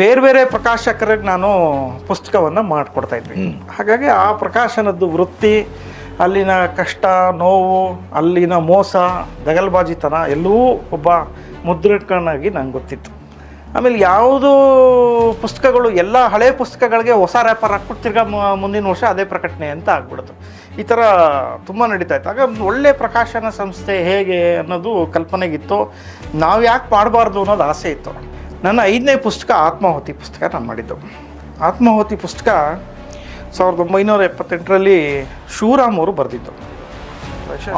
ಬೇರೆ ಬೇರೆ ಪ್ರಕಾಶಕರಿಗೆ ನಾನು ಪುಸ್ತಕವನ್ನು ಮಾಡಿಕೊಡ್ತಾ ಇದ್ವಿ. ಹಾಗಾಗಿ ಆ ಪ್ರಕಾಶನದ್ದು ವೃತ್ತಿ, ಅಲ್ಲಿನ ಕಷ್ಟ ನೋವು, ಅಲ್ಲಿನ ಮೋಸ ದಗಲ್ಬಾಜಿತನ ಎಲ್ಲವೂ ಒಬ್ಬ ಮುದ್ರಣಾಗಿ ನಂಗೆ ಗೊತ್ತಿತ್ತು. ಆಮೇಲೆ ಯಾವುದೂ ಪುಸ್ತಕಗಳು ಎಲ್ಲ ಹಳೆ ಪುಸ್ತಕಗಳಿಗೆ ಹೊಸ ರ್ಯಾಪರ್ ಹಾಕ್ಬಿಟ್ಟು ತಿರ್ಗಾ ಮುಂದಿನ ವರ್ಷ ಅದೇ ಪ್ರಕಟಣೆ ಅಂತ ಆಗ್ಬಿಡ್ತು. ಈ ಥರ ತುಂಬ ನಡೀತಾ ಇತ್ತು. ಆಗ ಒಂದು ಒಳ್ಳೆಯ ಪ್ರಕಾಶನ ಸಂಸ್ಥೆ ಹೇಗೆ ಅನ್ನೋದು ಕಲ್ಪನೆಗಿತ್ತು. ನಾವು ಯಾಕೆ ಮಾಡಬಾರ್ದು ಅನ್ನೋದು ಆಸೆ ಇತ್ತು. ನನ್ನ 5ನೇ ಪುಸ್ತಕ ಆತ್ಮಾಹುತಿ ಪುಸ್ತಕ ನಾನು ಮಾಡಿದ್ದು. ಆತ್ಮಾಹುತಿ ಪುಸ್ತಕ 1978ರಲ್ಲಿ ಶಿವರಾಮ್ ಅವರು ಬರೆದಿದ್ದು.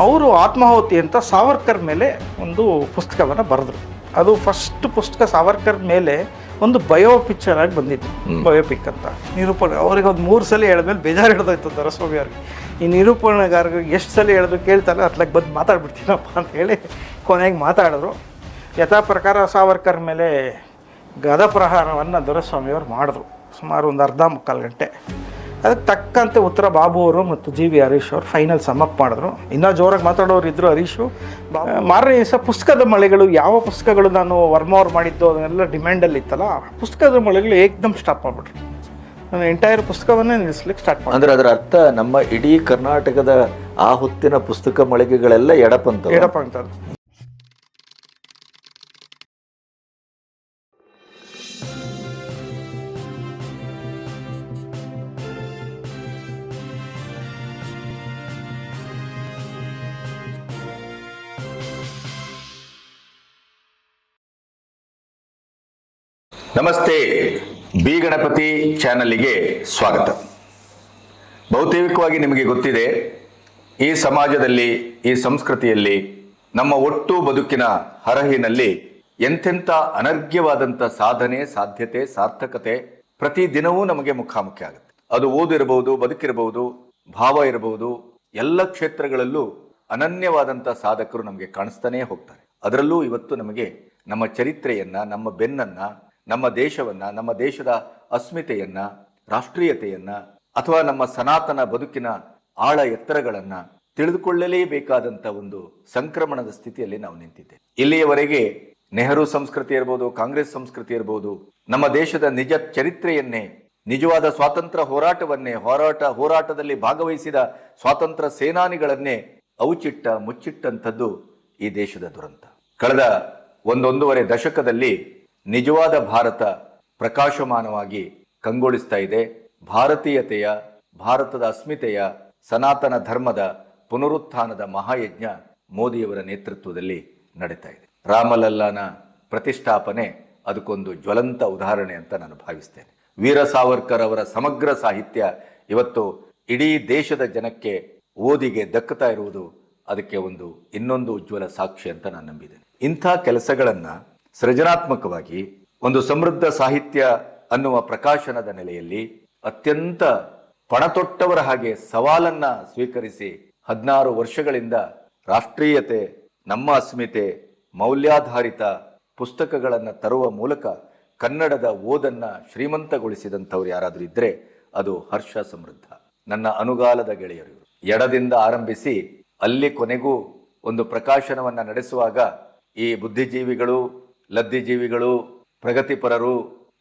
ಅವರು ಆತ್ಮಾಹುತಿ ಅಂತ ಸಾವರ್ಕರ್ ಮೇಲೆ ಒಂದು ಪುಸ್ತಕವನ್ನು ಬರೆದ್ರು. ಅದು ಫಸ್ಟ್ ಪುಸ್ತಕ ಸಾವರ್ಕರ್ ಮೇಲೆ ಒಂದು ಬಯೋ ಪಿಕ್ಚರ್ ಆಗಿ ಬಂದಿತ್ತು. ಬಯೋಪಿಕ್ ಅಂತ ನಿರೂಪಣೆ. ಅವ್ರಿಗೆ ಒಂದು 3 ಸಲ ಹೇಳಿದ್ಮೇಲೆ ಬೇಜಾರು ಹಿಡಿದೋಯ್ತು ದೊರೆಸ್ವಾಮಿ ಅವ್ರಿಗೆ. ಈ ನಿರೂಪಣೆಗಾರರಿಗೆ ಎಷ್ಟು ಸಲ ಹೇಳಿದ್ರು ಕೇಳ್ತಾರೆ, ಅತ್ಲಾಗ ಬಂದು ಮಾತಾಡ್ಬಿಡ್ತೀನಪ್ಪ ಅಂತ ಹೇಳಿ ಕೊನೆಗೆ ಮಾತಾಡಿದ್ರು. ಯಥಾ ಪ್ರಕಾರ ಸಾವರ್ಕರ್ ಮೇಲೆ ಗದಪ್ರಹಾರವನ್ನು ದೊರೆಸ್ವಾಮಿಯವರು ಮಾಡಿದ್ರು. ಸುಮಾರು ಒಂದು ಅರ್ಧ ಮುಕ್ಕಾಲು ಗಂಟೆ. ಅದಕ್ಕೆ ತಕ್ಕಂತೆ ಉತ್ತರ ಬಾಬು ಅವರು ಮತ್ತು ಜಿ ವಿ ಹರೀಶ್ ಅವರು ಫೈನಲ್ ಸಮಪ್ ಮಾಡಿದ್ರು. ಇನ್ನೂ ಜೋರಾಗಿ ಮಾತಾಡೋರು ಇದ್ದರು ಹರೀಶು. ಮಾರನೇ ದಿವಸ ಪುಸ್ತಕದ ಮಳೆಗಳು, ಯಾವ ಪುಸ್ತಕಗಳು ನಾನು ವರ್ಮ ಅವ್ರು ಮಾಡಿದ್ದು ಅದನ್ನೆಲ್ಲ ಡಿಮ್ಯಾಂಡಲ್ಲಿ ಇತ್ತಲ್ಲ, ಪುಸ್ತಕದ ಮಳೆಗಳು ಏಕ್ದಮ್ ಸ್ಟಾಪ್ ಮಾಡಿಬಿಟ್ರು. ನಾನು ಎಂಟೈರ್ ಪುಸ್ತಕವನ್ನೇ ನಿಲ್ಲಿಸ್ಲಿಕ್ಕೆ ಸ್ಟಾರ್ಟ್ ಮಾಡಿ. ಅಂದರೆ ಅದರ ಅರ್ಥ ನಮ್ಮ ಇಡೀ ಕರ್ನಾಟಕದ ಆ ಹೊತ್ತಿನ ಪುಸ್ತಕ ಮಳಿಗೆಗಳೆಲ್ಲ ಎಡಪಂಥದ್ದು. ನಮಸ್ತೆ, ಬಿ ಗಣಪತಿ ಚಾನಲ್ಗೆ ಸ್ವಾಗತ. ಬಹುತೇಕವಾಗಿ ನಿಮಗೆ ಗೊತ್ತಿದೆ, ಈ ಸಮಾಜದಲ್ಲಿ, ಈ ಸಂಸ್ಕೃತಿಯಲ್ಲಿ, ನಮ್ಮ ಒಟ್ಟು ಬದುಕಿನ ಹರಹಿನಲ್ಲಿ ಎಂತೆಂಥ ಅನರ್ಘ್ಯವಾದಂಥ ಸಾಧನೆ, ಸಾಧ್ಯತೆ, ಸಾರ್ಥಕತೆ ಪ್ರತಿದಿನವೂ ನಮಗೆ ಮುಖಾಮುಖಿ ಆಗುತ್ತೆ. ಅದು ಓದಿರಬಹುದು, ಬದುಕಿರಬಹುದು, ಭಾವ ಇರಬಹುದು, ಎಲ್ಲ ಕ್ಷೇತ್ರಗಳಲ್ಲೂ ಅನನ್ಯವಾದಂಥ ಸಾಧಕರು ನಮಗೆ ಕಾಣಿಸ್ತಾನೇ ಹೋಗ್ತಾರೆ. ಅದರಲ್ಲೂ ಇವತ್ತು ನಮಗೆ ನಮ್ಮ ಚರಿತ್ರೆಯನ್ನ, ನಮ್ಮ ಬೆನ್ನನ್ನ, ನಮ್ಮ ದೇಶವನ್ನ, ನಮ್ಮ ದೇಶದ ಅಸ್ಮಿತೆಯನ್ನ, ರಾಷ್ಟ್ರೀಯತೆಯನ್ನ, ಅಥವಾ ನಮ್ಮ ಸನಾತನ ಬದುಕಿನ ಆಳ ಎತ್ತರಗಳನ್ನ ತಿಳಿದುಕೊಳ್ಳಲೇಬೇಕಾದಂಥ ಒಂದು ಸಂಕ್ರಮಣದ ಸ್ಥಿತಿಯಲ್ಲಿ ನಾವು ನಿಂತಿದ್ದೇವೆ. ಇಲ್ಲಿಯವರೆಗೆ ನೆಹರು ಸಂಸ್ಕೃತಿ ಇರಬಹುದು, ಕಾಂಗ್ರೆಸ್ ಸಂಸ್ಕೃತಿ ಇರಬಹುದು, ನಮ್ಮ ದೇಶದ ನಿಜ ಚರಿತ್ರೆಯನ್ನೇ, ನಿಜವಾದ ಸ್ವಾತಂತ್ರ್ಯ ಹೋರಾಟವನ್ನೇ, ಹೋರಾಟದಲ್ಲಿ ಭಾಗವಹಿಸಿದ ಸ್ವಾತಂತ್ರ್ಯ ಸೇನಾನಿಗಳನ್ನೇ ಮುಚ್ಚಿಟ್ಟಂಥದ್ದು ಈ ದೇಶದ ದುರಂತ. ಕಳೆದ ಒಂದೂವರೆ ದಶಕದಲ್ಲಿ ನಿಜವಾದ ಭಾರತ ಪ್ರಕಾಶಮಾನವಾಗಿ ಕಂಗೊಳಿಸ್ತಾ ಇದೆ. ಭಾರತೀಯತೆಯ, ಭಾರತದ ಅಸ್ಮಿತೆಯ, ಸನಾತನ ಧರ್ಮದ ಪುನರುತ್ಥಾನದ ಮಹಾಯಜ್ಞ ಮೋದಿಯವರ ನೇತೃತ್ವದಲ್ಲಿ ನಡೀತಾ ಇದೆ. ರಾಮಲಲ್ಲಾನ ಪ್ರತಿಷ್ಠಾಪನೆ ಅದಕ್ಕೊಂದು ಜ್ವಲಂತ ಉದಾಹರಣೆ ಅಂತ ನಾನು ಭಾವಿಸ್ತೇನೆ. ವೀರ ಸಾವರ್ಕರ್ ಅವರ ಸಮಗ್ರ ಸಾಹಿತ್ಯ ಇವತ್ತು ಇಡೀ ದೇಶದ ಜನಕ್ಕೆ ಓದಿಗೆ ದಕ್ಕುತ್ತಾ ಇರುವುದು ಅದಕ್ಕೆ ಇನ್ನೊಂದು ಉಜ್ವಲ ಸಾಕ್ಷಿ ಅಂತ ನಾನು ನಂಬಿದ್ದೇನೆ. ಇಂಥ ಕೆಲಸಗಳನ್ನ ಸೃಜನಾತ್ಮಕವಾಗಿ ಒಂದು ಸಮೃದ್ಧ ಸಾಹಿತ್ಯ ಅನ್ನುವ ಪ್ರಕಾಶನದ ನೆಲೆಯಲ್ಲಿ ಅತ್ಯಂತ ಪಣತೊಟ್ಟವರ ಹಾಗೆ ಸವಾಲನ್ನ ಸ್ವೀಕರಿಸಿ 16 ವರ್ಷಗಳಿಂದ ರಾಷ್ಟ್ರೀಯತೆ, ನಮ್ಮ ಅಸ್ಮಿತೆ, ಮೌಲ್ಯಾಧಾರಿತ ಪುಸ್ತಕಗಳನ್ನು ತರುವ ಮೂಲಕ ಕನ್ನಡದ ಓದನ್ನ ಶ್ರೀಮಂತಗೊಳಿಸಿದಂಥವ್ರು ಯಾರಾದರೂ ಇದ್ರೆ ಅದು ಹರ್ಷ ಸಮೃದ್ಧ. ನನ್ನ ಅನುಗಾಲದ ಗೆಳೆಯರು ಎಡದಿಂದ ಆರಂಭಿಸಿ ಅಲ್ಲಿ ಕೊನೆಗೂ ಒಂದು ಪ್ರಕಾಶನವನ್ನ ನಡೆಸುವಾಗ ಈ ಬುದ್ಧಿಜೀವಿಗಳು, ಲದ್ದಿಜೀವಿಗಳು, ಪ್ರಗತಿಪರರು,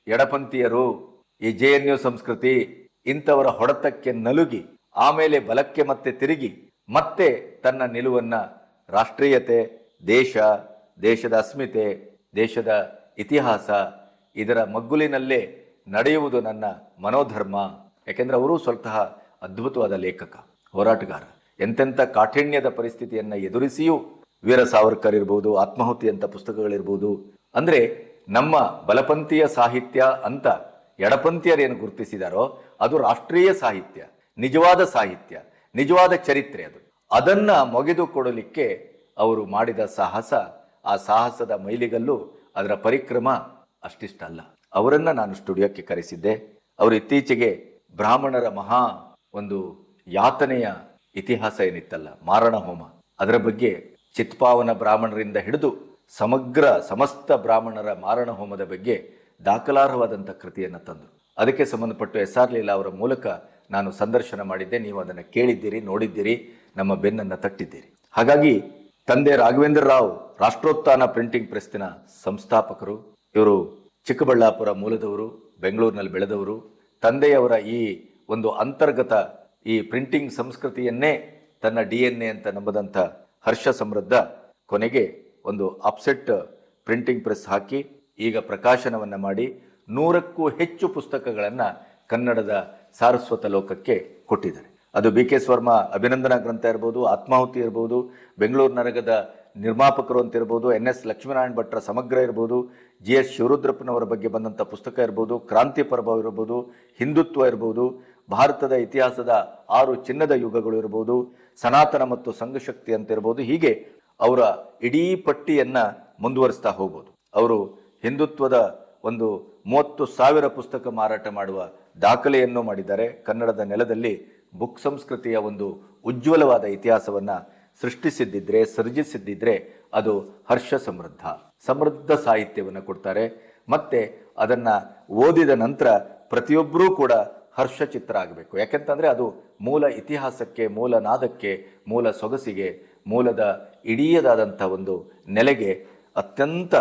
ಎಡಪಂಥೀಯರು, ಈ JNU ಸಂಸ್ಕೃತಿ ಇಂಥವರ ಹೊಡೆತಕ್ಕೆ ನಲುಗಿ ಆಮೇಲೆ ಬಲಕ್ಕೆ ಮತ್ತೆ ತಿರುಗಿ ಮತ್ತೆ ತನ್ನ ನಿಲುವನ್ನ ರಾಷ್ಟ್ರೀಯತೆ, ದೇಶದ ಅಸ್ಮಿತೆ, ದೇಶದ ಇತಿಹಾಸ ಇದರ ಮಗ್ಗುಲಿನಲ್ಲೇ ನಡೆಯುವುದು ನನ್ನ ಮನೋಧರ್ಮ. ಯಾಕೆಂದ್ರೆ ಅವರು ಸ್ವತಃ ಅದ್ಭುತವಾದ ಲೇಖಕ, ಹೋರಾಟಗಾರ. ಎಂತೆಂಥ ಕಾಠಿಣ್ಯದ ಪರಿಸ್ಥಿತಿಯನ್ನ ಎದುರಿಸಿಯೂ ವೀರ ಸಾವರ್ಕರ್ ಇರ್ಬೋದು, ಆತ್ಮಾಹುತಿ ಅಂತ ಪುಸ್ತಕಗಳಿರ್ಬೋದು. ಅಂದ್ರೆ ನಮ್ಮ ಬಲಪಂಥೀಯ ಸಾಹಿತ್ಯ ಅಂತ ಎಡಪಂಥೀಯರೇನು ಗುರುತಿಸಿದಾರೋ ಅದು ರಾಷ್ಟ್ರೀಯ ಸಾಹಿತ್ಯ, ನಿಜವಾದ ಸಾಹಿತ್ಯ, ನಿಜವಾದ ಚರಿತ್ರೆ. ಅದನ್ನ ಮೊಗೆದು ಕೊಡಲಿಕ್ಕೆ ಅವರು ಮಾಡಿದ ಸಾಹಸ, ಆ ಸಾಹಸದ ಮೈಲಿಗಲ್ಲು, ಅದರ ಪರಿಕ್ರಮ ಅಷ್ಟಿಷ್ಟಲ್ಲ. ಅವರನ್ನ ನಾನು ಸ್ಟುಡಿಯೋಕ್ಕೆ ಕರೆಸಿದ್ದೆ. ಅವರು ಇತ್ತೀಚೆಗೆ ಬ್ರಾಹ್ಮಣರ ಮಹಾ ಒಂದು ಯಾತನೆಯ ಇತಿಹಾಸ ಏನಿತ್ತಲ್ಲ, ಮಾರಣ ಹೋಮ, ಅದರ ಬಗ್ಗೆ ಚಿತ್ಪಾವನ ಬ್ರಾಹ್ಮಣರಿಂದ ಹಿಡಿದು ಸಮಸ್ತ ಬ್ರಾಹ್ಮಣರ ಮಾರಣ ಹೋಮದ ಬಗ್ಗೆ ದಾಖಲಾರ್ಹವಾದಂಥ ಕೃತಿಯನ್ನು ತಂದರು. ಅದಕ್ಕೆ ಸಂಬಂಧಪಟ್ಟು SR ಲೀಲಾ ಅವರ ಮೂಲಕ ನಾನು ಸಂದರ್ಶನ ಮಾಡಿದ್ದೆ. ನೀವು ಅದನ್ನು ಕೇಳಿದ್ದೀರಿ, ನೋಡಿದ್ದೀರಿ, ನಮ್ಮ ಬೆನ್ನನ್ನು ತಟ್ಟಿದ್ದೀರಿ. ಹಾಗಾಗಿ ತಂದೆ ರಾಘವೇಂದ್ರ ರಾವ್ ರಾಷ್ಟ್ರೋತ್ಥಾನ ಪ್ರಿಂಟಿಂಗ್ ಪ್ರೆಸ್ಸಿನ ಸಂಸ್ಥಾಪಕರು. ಇವರು ಚಿಕ್ಕಬಳ್ಳಾಪುರ ಮೂಲದವರು, ಬೆಂಗಳೂರಿನಲ್ಲಿ ಬೆಳೆದವರು. ತಂದೆಯವರ ಈ ಒಂದು ಅಂತರ್ಗತ ಈ ಪ್ರಿಂಟಿಂಗ್ ಸಂಸ್ಕೃತಿಯನ್ನೇ ತನ್ನ DNA ಅಂತ ನಂಬದಂಥ ಹರ್ಷ ಸಮೃದ್ಧ ಕೊನೆಗೆ ಒಂದು ಅಪ್ಸೆಟ್ ಪ್ರಿಂಟಿಂಗ್ ಪ್ರೆಸ್ ಹಾಕಿ ಈಗ ಪ್ರಕಾಶನವನ್ನು ಮಾಡಿ 100ಕ್ಕೂ ಹೆಚ್ಚು ಪುಸ್ತಕಗಳನ್ನು ಕನ್ನಡದ ಸಾರಸ್ವತ ಲೋಕಕ್ಕೆ ಕೊಟ್ಟಿದ್ದಾರೆ. ಅದು BK ಸ್ವರ್ಮ ಅಭಿನಂದನಾ ಗ್ರಂಥ ಇರ್ಬೋದು, ಆತ್ಮಾಹುತಿ ಇರ್ಬೋದು, ಬೆಂಗಳೂರು ನರಗದ ನಿರ್ಮಾಪಕರು ಅಂತ ಇರ್ಬೋದು, NS ಲಕ್ಷ್ಮೀನಾರಾಯಣ ಭಟ್ರ ಸಮಗ್ರ ಇರ್ಬೋದು, GS ಶಿವರುದ್ರಪ್ಪನವರ ಬಗ್ಗೆ ಬಂದಂಥ ಪುಸ್ತಕ ಇರ್ಬೋದು, ಕ್ರಾಂತಿ ಪರ್ವ ಇರ್ಬೋದು, ಹಿಂದುತ್ವ ಇರ್ಬೋದು, ಭಾರತದ ಇತಿಹಾಸದ 6 ಚಿನ್ನದ ಯುಗಗಳು ಇರ್ಬೋದು, ಸನಾತನ ಮತ್ತು ಸಂಘಶಕ್ತಿ ಅಂತ ಇರ್ಬೋದು. ಹೀಗೆ ಅವರ ಇಡೀ ಪಟ್ಟಿಯನ್ನು ಮುಂದುವರಿಸ್ತಾ ಹೋಗ್ಬೋದು. ಅವರು ಹಿಂದುತ್ವದ ಒಂದು 30,000 ಪುಸ್ತಕ ಮಾರಾಟ ಮಾಡುವ ದಾಖಲೆಯನ್ನು ಮಾಡಿದ್ದಾರೆ. ಕನ್ನಡದ ನೆಲದಲ್ಲಿ ಬುಕ್ ಸಂಸ್ಕೃತಿಯ ಒಂದು ಉಜ್ವಲವಾದ ಇತಿಹಾಸವನ್ನು ಸೃಜಿಸಿದ್ದಿದ್ರೆ ಅದು ಹರ್ಷ ಸಮೃದ್ಧ ಸಾಹಿತ್ಯವನ್ನು ಕೊಡ್ತಾರೆ. ಮತ್ತೆ ಅದನ್ನು ಓದಿದ ನಂತರ ಪ್ರತಿಯೊಬ್ಬರೂ ಕೂಡ ಹರ್ಷಚಿತ್ರ ಆಗಬೇಕು. ಯಾಕೆಂತಂದರೆ ಅದು ಮೂಲ ಇತಿಹಾಸಕ್ಕೆ, ಮೂಲ ನಾದಕ್ಕೆ, ಮೂಲ ಸೊಗಸಿಗೆ, ಮೂಲದ ಇಡೀದಾದಂಥ ಒಂದು ನೆಲೆಗೆ ಅತ್ಯಂತ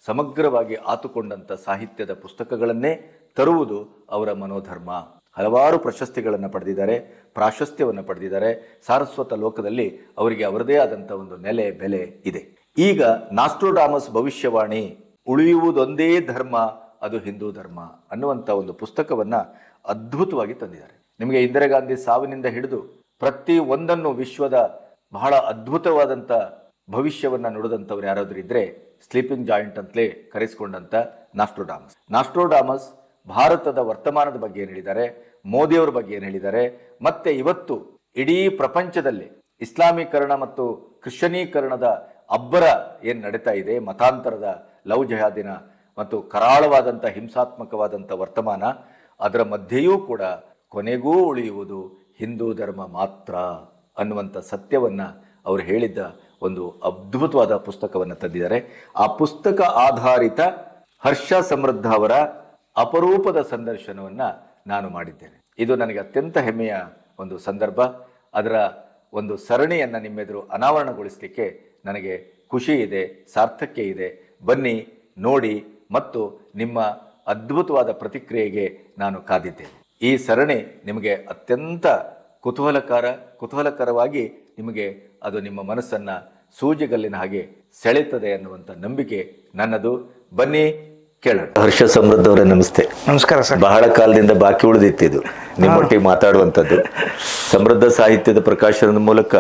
ಸಮಗ್ರವಾಗಿ ಆತುಕೊಂಡಂಥ ಸಾಹಿತ್ಯದ ಪುಸ್ತಕಗಳನ್ನೇ ತರುವುದು ಅವರ ಮನೋಧರ್ಮ. ಹಲವಾರು ಪ್ರಶಸ್ತಿಗಳನ್ನು ಪಡೆದಿದ್ದಾರೆ, ಪ್ರಾಶಸ್ತ್ಯವನ್ನು ಪಡೆದಿದ್ದಾರೆ. ಸಾರಸ್ವತ ಲೋಕದಲ್ಲಿ ಅವರಿಗೆ ಅವರದೇ ಆದಂಥ ಒಂದು ನೆಲೆ ಬೆಲೆ ಇದೆ. ಈಗ ನಾಸ್ಟ್ರೋಡಾಮಸ್ ಭವಿಷ್ಯವಾಣಿ, ಉಳಿಯುವುದೊಂದೇ ಧರ್ಮ ಅದು ಹಿಂದೂ ಧರ್ಮ ಅನ್ನುವಂಥ ಒಂದು ಪುಸ್ತಕವನ್ನು ಅದ್ಭುತವಾಗಿ ತಂದಿದ್ದಾರೆ. ನಿಮಗೆ ಇಂದಿರಾ ಗಾಂಧಿ ಸಾವಿನಿಂದ ಹಿಡಿದು ಪ್ರತಿ ಒಂದನ್ನು ವಿಶ್ವದ ಬಹಳ ಅದ್ಭುತವಾದಂಥ ಭವಿಷ್ಯವನ್ನು ನುಡಿದಂಥವ್ರು ಯಾರಾದರೂ ಇದ್ದರೆ ಸ್ಲೀಪಿಂಗ್ ಜಾಯಿಂಟ್ ಅಂತಲೇ ಕರೆಸಿಕೊಂಡಂಥ ನಾಸ್ಟ್ರೋಡಾಮಸ್ ಭಾರತದ ವರ್ತಮಾನದ ಬಗ್ಗೆ ಏನು ಹೇಳಿದ್ದಾರೆ, ಮೋದಿಯವರ ಬಗ್ಗೆ ಏನು ಹೇಳಿದ್ದಾರೆ, ಮತ್ತೆ ಇವತ್ತು ಇಡೀ ಪ್ರಪಂಚದಲ್ಲಿ ಇಸ್ಲಾಮೀಕರಣ ಮತ್ತು ಕ್ರಿಶ್ಚನೀಕರಣದ ಅಬ್ಬರ ಏನು ನಡೀತಾ ಇದೆ, ಮತಾಂತರದ ಲವ್ ಜಹಾದಿನ ಮತ್ತು ಕರಾಳವಾದಂಥ ಹಿಂಸಾತ್ಮಕವಾದಂಥ ವರ್ತಮಾನ, ಅದರ ಮಧ್ಯೆಯೂ ಕೂಡ ಕೊನೆಗೂ ಉಳಿಯುವುದು ಹಿಂದೂ ಧರ್ಮ ಮಾತ್ರ ಅನ್ನುವಂಥ ಸತ್ಯವನ್ನು ಅವರು ಹೇಳಿದ್ದ ಒಂದು ಅದ್ಭುತವಾದ ಪುಸ್ತಕವನ್ನು ತಂದಿದ್ದಾರೆ. ಆ ಪುಸ್ತಕ ಆಧಾರಿತ ಹರ್ಷ ಸಮೃದ್ಧ ಅವರ ಅಪರೂಪದ ಸಂದರ್ಶನವನ್ನು ನಾನು ಮಾಡಿದ್ದೇನೆ. ಇದು ನನಗೆ ಅತ್ಯಂತ ಹೆಮ್ಮೆಯ ಒಂದು ಸಂದರ್ಭ. ಅದರ ಒಂದು ಸರಣಿಯನ್ನು ನಿಮ್ಮೆದುರು ಅನಾವರಣಗೊಳಿಸಲಿಕ್ಕೆ ನನಗೆ ಖುಷಿ ಇದೆ, ಸಾರ್ಥಕ್ಯ ಇದೆ. ಬನ್ನಿ, ನೋಡಿ ಮತ್ತು ನಿಮ್ಮ ಅದ್ಭುತವಾದ ಪ್ರತಿಕ್ರಿಯೆಗೆ ನಾನು ಕಾದಿದ್ದೇನೆ. ಈ ಸರಣಿ ನಿಮಗೆ ಅತ್ಯಂತ ಕುತೂಹಲಕರವಾಗಿ ನಿಮಗೆ ಅದು ನಿಮ್ಮ ಮನಸ್ಸನ್ನು ಸೂಜಿಗಲ್ಲಿನ ಹಾಗೆ ಸೆಳೆಯುತ್ತದೆ ಅನ್ನುವಂಥ ನಂಬಿಕೆ ನನ್ನದು. ಬನ್ನಿ, ಕೇಳೋಣ. ಹರ್ಷ ಸಮೃದ್ಧ ಅವರೇ, ನಮಸ್ತೆ. ನಮಸ್ಕಾರ ಸರ್. ಬಹಳ ಕಾಲದಿಂದ ಬಾಕಿ ಉಳಿದಿತ್ತಿದ್ದು ನಿಮ್ಮೊಟ್ಟಿಗೆ ಮಾತಾಡುವಂಥದ್ದು. ಸಮೃದ್ಧ ಸಾಹಿತ್ಯದ ಪ್ರಕಾಶನದ ಮೂಲಕ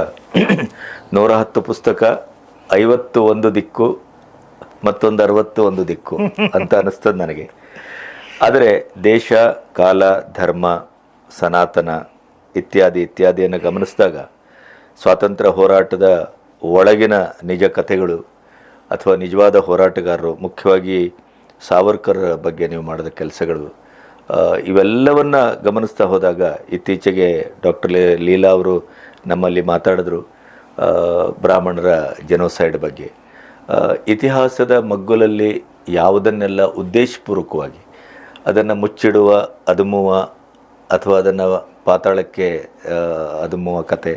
110 ಪುಸ್ತಕ, 51 ದಿಕ್ಕು, ಮತ್ತೊಂದು 61 ದಿಕ್ಕು ಅಂತ ಅನಿಸ್ತದೆ ನನಗೆ. ಆದರೆ ದೇಶ, ಕಾಲ, ಧರ್ಮ, ಸನಾತನ ಇತ್ಯಾದಿಯನ್ನು ಗಮನಿಸಿದಾಗ ಸ್ವಾತಂತ್ರ್ಯ ಹೋರಾಟದ ಒಳಗಿನ ನಿಜ ಕಥೆಗಳು ಅಥವಾ ನಿಜವಾದ ಹೋರಾಟಗಾರರು, ಮುಖ್ಯವಾಗಿ ಸಾವರ್ಕರ್ ಬಗ್ಗೆ ನೀವು ಮಾಡಿದ ಕೆಲಸಗಳು, ಇವೆಲ್ಲವನ್ನು ಗಮನಿಸ್ತಾ ಹೋದಾಗ ಇತ್ತೀಚೆಗೆ ಡಾಕ್ಟರ್ ಲೀಲಾ ಅವರು ನಮ್ಮಲ್ಲಿ ಮಾತಾಡಿದ್ರು ಬ್ರಾಹ್ಮಣರ ಜನೋಸೈಡ್ ಬಗ್ಗೆ. ಇತಿಹಾಸದ ಮಗ್ಗುಲಲ್ಲಿ ಯಾವುದನ್ನೆಲ್ಲ ಉದ್ದೇಶಪೂರ್ವಕವಾಗಿ ಅದನ್ನು ಮುಚ್ಚಿಡುವ, ಅದುಮುವ ಅಥವಾ ಅದನ್ನು ಪಾತಾಳಕ್ಕೆ ಅದುಮುವ ಕತೆ,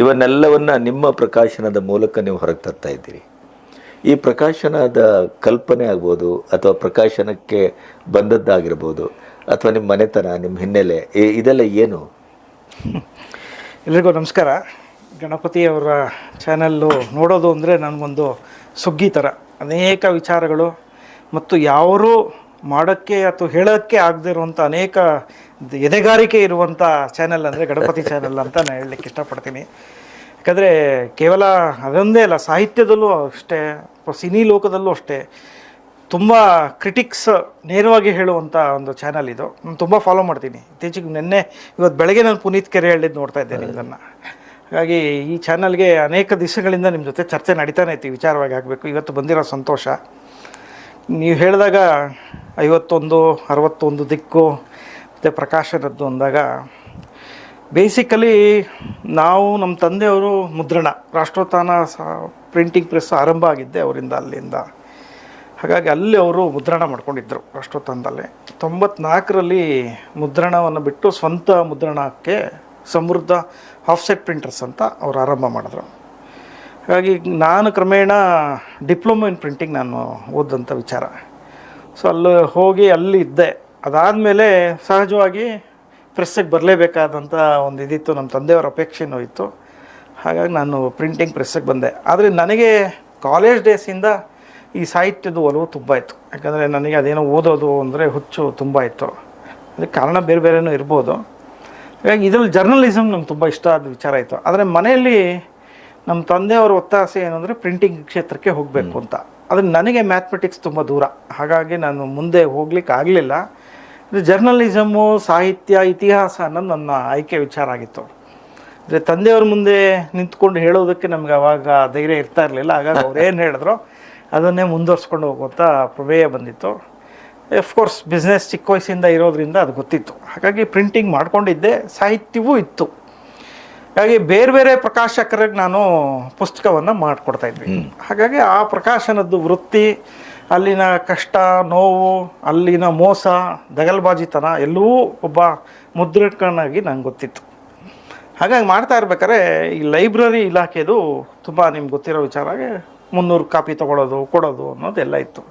ಇವನ್ನೆಲ್ಲವನ್ನು ನಿಮ್ಮ ಪ್ರಕಾಶನದ ಮೂಲಕ ನೀವು ಹೊರಗೆ ತರ್ತಾ ಇದ್ದೀರಿ. ಈ ಪ್ರಕಾಶನದ ಕಲ್ಪನೆ ಆಗ್ಬೋದು ಅಥವಾ ಪ್ರಕಾಶನಕ್ಕೆ ಬಂದದ್ದಾಗಿರ್ಬೋದು ಅಥವಾ ನಿಮ್ಮ ಮನೆತನ, ನಿಮ್ಮ ಹಿನ್ನೆಲೆ, ಇದೆಲ್ಲ ಏನು? ಎಲ್ರಿಗೂ ನಮಸ್ಕಾರ. ಗಣಪತಿ ಅವರ ಚಾನಲ್ಲು ನೋಡೋದು ಅಂದರೆ ನನಗೊಂದು ಸುಗ್ಗಿ ಥರ. ಅನೇಕ ವಿಚಾರಗಳು ಮತ್ತು ಯಾರೂ ಮಾಡೋಕ್ಕೆ ಅಥವಾ ಹೇಳೋಕ್ಕೆ ಆಗದೇ ಇರುವಂಥ ಅನೇಕ ಎದೆಗಾರಿಕೆ ಇರುವಂಥ ಚಾನೆಲ್ ಅಂದರೆ ಗಣಪತಿ ಚಾನೆಲ್ ಅಂತ ನಾನು ಹೇಳಲಿಕ್ಕೆ ಇಷ್ಟಪಡ್ತೀನಿ. ಯಾಕಂದರೆ ಕೇವಲ ಅದೊಂದೇ ಅಲ್ಲ, ಸಾಹಿತ್ಯದಲ್ಲೂ ಅಷ್ಟೇ, ಸಿನಿ ಲೋಕದಲ್ಲೂ ಅಷ್ಟೇ ತುಂಬ ಕ್ರಿಟಿಕ್ಸ್ ನೇರವಾಗಿ ಹೇಳುವಂಥ ಒಂದು ಚಾನಲ್ ಇದು. ನಾನು ತುಂಬ ಫಾಲೋ ಮಾಡ್ತೀನಿ. ಇತ್ತೀಚೆಗೆ ಇವತ್ತು ಬೆಳಗ್ಗೆ ನಾನು ಪುನೀತ್ ಕೆರೆ ಹೇಳಿದ್ದು ನೋಡ್ತಾ ಇದ್ದೇನೆ ಇದನ್ನು. ಹಾಗಾಗಿ ಈ ಚಾನಲ್ಗೆ ಅನೇಕ ದಿವಸಗಳಿಂದ ನಿಮ್ಮ ಜೊತೆ ಚರ್ಚೆ ನಡೀತಾನೆ ಇತ್ತು, ವಿಚಾರವಾಗಿ ಆಗಬೇಕು. ಇವತ್ತು ಬಂದಿರೋ ಸಂತೋಷ. ನೀವು ಹೇಳಿದಾಗ 51, 61 ದಿಕ್ಕು ಮತ್ತು ಪ್ರಕಾಶನದ್ದು ಅಂದಾಗ ಬೇಸಿಕಲಿ ನಾವು, ನಮ್ಮ ತಂದೆಯವರು ಮುದ್ರಣ, ರಾಷ್ಟ್ರೋತ್ಥಾನ ಪ್ರಿಂಟಿಂಗ್ ಪ್ರೆಸ್ ಆರಂಭ ಆಗಿದ್ದೆ ಅಲ್ಲಿಂದ. ಹಾಗಾಗಿ ಅಲ್ಲಿ ಅವರು ಮುದ್ರಣ ಮಾಡ್ಕೊಂಡಿದ್ದರು ರಾಷ್ಟ್ರೋತ್ಥಾನದಲ್ಲಿ. 94ರಲ್ಲಿ ಮುದ್ರಣವನ್ನು ಬಿಟ್ಟು ಸ್ವಂತ ಮುದ್ರಣಕ್ಕೆ ಸಮೃದ್ಧ ಆಫ್ಸೆಟ್ ಪ್ರಿಂಟರ್ಸ್ ಅಂತ ಅವರು ಆರಂಭ ಮಾಡಿದ್ರು. ಹಾಗಾಗಿ ನಾನು ಕ್ರಮೇಣ ಡಿಪ್ಲೊಮಾ ಇನ್ ಪ್ರಿಂಟಿಂಗ್ ನಾನು ಓದಿದಂಥ ವಿಚಾರ. ಸೊ ಅಲ್ಲಿ ಹೋಗಿ ಅಲ್ಲಿ ಇದ್ದೆ. ಅದಾದಮೇಲೆ ಸಹಜವಾಗಿ ಪ್ರೆಸ್ಸಿಗೆ ಬರಲೇಬೇಕಾದಂಥ ಒಂದು ಇದಿತ್ತು, ನಮ್ಮ ತಂದೆಯವರ ಅಪೇಕ್ಷೆನೂ ಇತ್ತು. ಹಾಗಾಗಿ ನಾನು ಪ್ರಿಂಟಿಂಗ್ ಪ್ರೆಸ್ಸಿಗೆ ಬಂದೆ. ಆದರೆ ನನಗೆ ಕಾಲೇಜ್ ಡೇಸಿಂದ ಈ ಸಾಹಿತ್ಯದ ಒಲವು ತುಂಬ ಇತ್ತು. ಯಾಕಂದರೆ ನನಗೆ ಅದೇನೋ ಓದೋದು ಅಂದರೆ ಹುಚ್ಚು ತುಂಬ ಇತ್ತು. ಅದಕ್ಕೆ ಕಾರಣ ಬೇರೆ ಬೇರೆನೂ ಇರ್ಬೋದು. ಹಾಗಾಗಿ ಇದರಲ್ಲಿ ಜರ್ನಲಿಸಮ್ ನಂಗೆ ತುಂಬ ಇಷ್ಟ ಆದ ವಿಚಾರ ಇತ್ತು. ಆದರೆ ಮನೆಯಲ್ಲಿ ನಮ್ಮ ತಂದೆಯವರ ಒತ್ತಾಸೆ ಏನಂದರೆ ಪ್ರಿಂಟಿಂಗ್ ಕ್ಷೇತ್ರಕ್ಕೆ ಹೋಗಬೇಕು ಅಂತ. ಆದರೆ ನನಗೆ ಮ್ಯಾಥಮೆಟಿಕ್ಸ್ ತುಂಬ ದೂರ, ಹಾಗಾಗಿ ನಾನು ಮುಂದೆ ಹೋಗ್ಲಿಕ್ಕೆ ಆಗಲಿಲ್ಲ. ಜರ್ನಲಿಸಮು, ಸಾಹಿತ್ಯ, ಇತಿಹಾಸ ಅನ್ನೋದು ನನ್ನ ಆಯ್ಕೆ ವಿಚಾರ ಆಗಿತ್ತು. ಅಂದರೆ ತಂದೆಯವ್ರ ಮುಂದೆ ನಿಂತ್ಕೊಂಡು ಹೇಳೋದಕ್ಕೆ ನಮ್ಗೆ ಅವಾಗ ಧೈರ್ಯ ಇರ್ತಾ ಇರಲಿಲ್ಲ. ಹಾಗಾಗಿ ಅವ್ರು ಏನು ಹೇಳಿದ್ರು ಅದನ್ನೇ ಮುಂದುವರ್ಸ್ಕೊಂಡು ಹೋಗುವಂಥ ಪ್ರಮೇಯ ಬಂದಿತ್ತು. ಅಫ್ಕೋರ್ಸ್ ಬಿಸ್ನೆಸ್ ಚಿಕ್ಕ ವಯಸ್ಸಿಂದ ಇರೋದ್ರಿಂದ ಅದು ಗೊತ್ತಿತ್ತು. ಹಾಗಾಗಿ ಪ್ರಿಂಟಿಂಗ್ ಮಾಡ್ಕೊಂಡಿದ್ದೆ, ಸಾಹಿತ್ಯವೂ ಇತ್ತು. ಹಾಗಾಗಿ ಬೇರೆ ಬೇರೆ ಪ್ರಕಾಶಕರಿಗೆ ನಾನು ಪುಸ್ತಕವನ್ನು ಮಾಡಿಕೊಡ್ತಾಯಿದ್ವಿ. ಹಾಗಾಗಿ ಆ ಪ್ರಕಾಶನದ್ದು ವೃತ್ತಿ, ಅಲ್ಲಿನ ಕಷ್ಟ ನೋವು, ಅಲ್ಲಿನ ಮೋಸ, ದಗಲ್ಬಾಜಿತನ ಎಲ್ಲವೂ ಒಬ್ಬ ಮುದ್ರಕನಾಗಿ ನಂಗೆ ಗೊತ್ತಿತ್ತು. ಹಾಗಾಗಿ ಮಾಡ್ತಾ ಇರ್ಬೇಕಾದ್ರೆ ಈ ಲೈಬ್ರರಿ ಇಲಾಖೆದು ತುಂಬ ನಿಮ್ಗೆ ಗೊತ್ತಿರೋ ವಿಚಾರ, 300 ಕಾಪಿ ತೊಗೊಳೋದು ಕೊಡೋದು ಅನ್ನೋದೆಲ್ಲ ಇತ್ತು.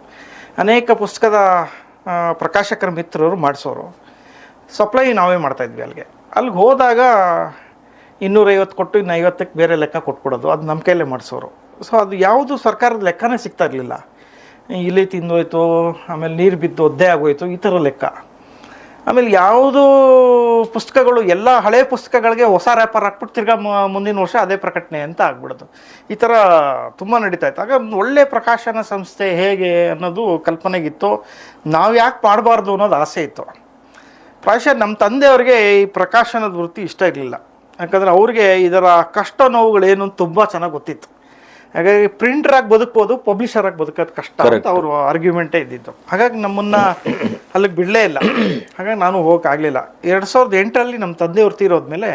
ಅನೇಕ ಪುಸ್ತಕದ ಪ್ರಕಾಶಕರ ಮಿತ್ರರು ಮಾಡಿಸೋರು, ಸಪ್ಲೈ ನಾವೇ ಮಾಡ್ತಾಯಿದ್ವಿ. ಅಲ್ಲಿಗೆ ಹೋದಾಗ 250 ಕೊಟ್ಟು ಇನ್ನು 50ಕ್ಕೆ ಬೇರೆ ಲೆಕ್ಕ ಕೊಟ್ಬಿಡೋದು, ಅದು ನಮ್ಮ ಕೈಲೇ ಮಾಡಿಸೋರು. ಸೊ ಅದು ಯಾವುದು ಸರ್ಕಾರದ ಲೆಕ್ಕನೇ ಸಿಗ್ತಾ ಇರಲಿಲ್ಲ. ಇಲಿ ತಿಂದೋಯ್ತು, ಆಮೇಲೆ ನೀರು ಬಿದ್ದು ಒದ್ದೆ ಆಗೋಯ್ತು, ಈ ಥರ ಲೆಕ್ಕ. ಆಮೇಲೆ ಯಾವುದು ಪುಸ್ತಕಗಳು ಎಲ್ಲ ಹಳೆ ಪುಸ್ತಕಗಳಿಗೆ ಹೊಸ ರ್ಯಾಪರ್ ಹಾಕ್ಬಿಟ್ಟು ತಿರ್ಗಾ ಮುಂದಿನ ವರ್ಷ ಅದೇ ಪ್ರಕಟಣೆ ಅಂತ ಆಗ್ಬಿಡೋದು. ಈ ಥರ ತುಂಬ ನಡೀತಾ ಇತ್ತು. ಆಗ ಒಂದು ಒಳ್ಳೆ ಪ್ರಕಾಶನ ಸಂಸ್ಥೆ ಹೇಗೆ ಅನ್ನೋದು ಕಲ್ಪನೆಗಿತ್ತು. ನಾವು ಯಾಕೆ ಮಾಡಬಾರ್ದು ಅನ್ನೋದು ಆಸೆ ಇತ್ತು. ಪ್ರಾಯಶಃ ನಮ್ಮ ತಂದೆಯವ್ರಿಗೆ ಈ ಪ್ರಕಾಶನದ ವೃತ್ತಿ ಇಷ್ಟ ಇರಲಿಲ್ಲ. ಯಾಕಂದರೆ ಅವ್ರಿಗೆ ಇದರ ಕಷ್ಟ ನೋವುಗಳೇನು ತುಂಬ ಚೆನ್ನಾಗಿ ಗೊತ್ತಿತ್ತು. ಹಾಗಾಗಿ ಪ್ರಿಂಟ್ರಾಗಿ ಬದುಕ್ಬೋದು, ಪಬ್ಲಿಷರಾಗಿ ಬದುಕೋದು ಕಷ್ಟ ಅಂತ ಅವರು ಆರ್ಗ್ಯುಮೆಂಟೇ ಇದ್ದಿದ್ದು. ಹಾಗಾಗಿ ನಮ್ಮನ್ನು ಅಲ್ಲಿಗೆ ಬಿಡಲೇ ಇಲ್ಲ. ಹಾಗಾಗಿ ನಾನು ಹೋಗೋಕ್ಕಾಗಲಿಲ್ಲ. 2008ರಲ್ಲಿ ನಮ್ಮ ತಂದೆಯವ್ರು ತೀರೋದ್ಮೇಲೆ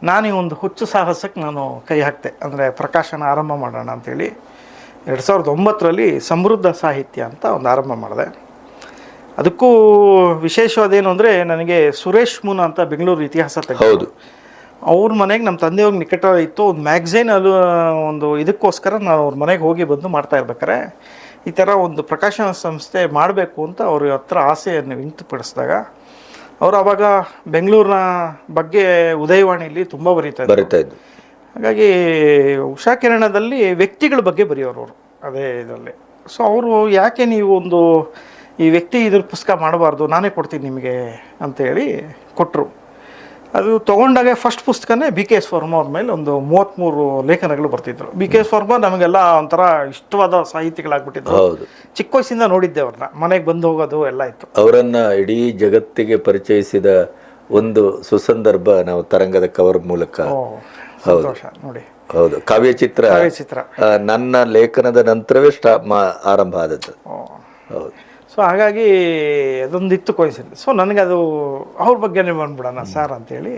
ನಾನು ಈ ಒಂದು ಹುಚ್ಚು ಸಾಹಸಕ್ಕೆ ನಾನು ಕೈ ಹಾಕ್ತೆ. ಅಂದರೆ ಪ್ರಕಾಶನ ಆರಂಭ ಮಾಡೋಣ ಅಂಥೇಳಿ 2009ರಲ್ಲಿ ಸಮೃದ್ಧ ಸಾಹಿತ್ಯ ಅಂತ ಒಂದು ಆರಂಭ ಮಾಡಿದೆ. ಅದಕ್ಕೂ ವಿಶೇಷವಾದೇನು ಅಂದರೆ, ನನಗೆ ಸುರೇಶ್ ಮುನ ಅಂತ ಬೆಂಗಳೂರು ಇತಿಹಾಸ ಹೌದು, ಅವ್ರ ಮನೆಗೆ ನಮ್ಮ ತಂದೆಯವ್ರ ನಿಕಟ ಇತ್ತು. ಒಂದು ಮ್ಯಾಗ್ಝೈನ್, ಅದು ಒಂದು ಇದಕ್ಕೋಸ್ಕರ ನಾನು ಅವ್ರ ಮನೆಗೆ ಹೋಗಿ ಬಂದು ಮಾಡ್ತಾ ಇರ್ಬೇಕಾರೆ ಈ ಥರ ಒಂದು ಪ್ರಕಾಶನ ಸಂಸ್ಥೆ ಮಾಡಬೇಕು ಅಂತ ಅವ್ರ ಹತ್ರ ಆಸೆಯನ್ನು ವ್ಯಕ್ತಪಡಿಸಿದಾಗ, ಅವರು ಆವಾಗ ಬೆಂಗಳೂರಿನ ಬಗ್ಗೆ ಉದಯವಾಣಿಯಲ್ಲಿ ತುಂಬ ಬರೀತಾ ಇದ್ರು. ಹಾಗಾಗಿ ಉಷಾ ಕಿರಣದಲ್ಲಿ ವ್ಯಕ್ತಿಗಳ ಬಗ್ಗೆ ಬರೆಯೋರು ಅವರು ಅದೇ ಇದರಲ್ಲಿ. ಸೊ ಅವರು ಯಾಕೆ ನೀವು ಒಂದು ಈ ವ್ಯಕ್ತಿ ಇದ್ರ ಪುಸ್ತಕ ಮಾಡಬಾರ್ದು, ನಾನೇ ಕೊಡ್ತೀನಿ ನಿಮಗೆ ಅಂತೇಳಿ ಕೊಟ್ಟರು. ಅದು ತೊಗೊಂಡಾಗೆ ಫಸ್ಟ್ ಪುಸ್ತಕನೇ BKS ವರ್ಮ ಅವ್ರ ಮೇಲೆ ಒಂದು 33 ಲೇಖನಗಳು ಬರ್ತಿದ್ರು. BKS ವರ್ಮ ನಮಗೆಲ್ಲ ಒಂಥರ ಇಷ್ಟವಾದ ಸಾಹಿತಿಗಳಾಗ್ಬಿಟ್ಟಿದ್ರು. ಚಿಕ್ಕ ವಯಸ್ಸಿಂದ ನೋಡಿದ್ದೆ ಅವ್ರನ್ನ, ಮನೆಗೆ ಬಂದು ಹೋಗೋದು ಎಲ್ಲ ಇತ್ತು. ಅವರನ್ನ ಇಡೀ ಜಗತ್ತಿಗೆ ಪರಿಚಯಿಸಿದ ಒಂದು ಸುಸಂದರ್ಭ ನಾವು ತರಂಗದ ಕವರ್ ಮೂಲಕ. ಸಂತೋಷ ನೋಡಿ. ಹೌದು, ಕಾವ್ಯಚಿತ್ರ ನನ್ನ ಲೇಖನದ ನಂತರವೇ ಆರಂಭ ಆದದ್ದು. ಹೌದು. ಸೊ ಹಾಗಾಗಿ ಅದೊಂದಿತ್ತು ಕೊಯ್ಸಿದ್ದು. ಸೊ ನನಗದು ಅವ್ರ ಬಗ್ಗೆನೇ ಬಂದ್ಬಿಡೋಣ ಸರ್ ಅಂತೇಳಿ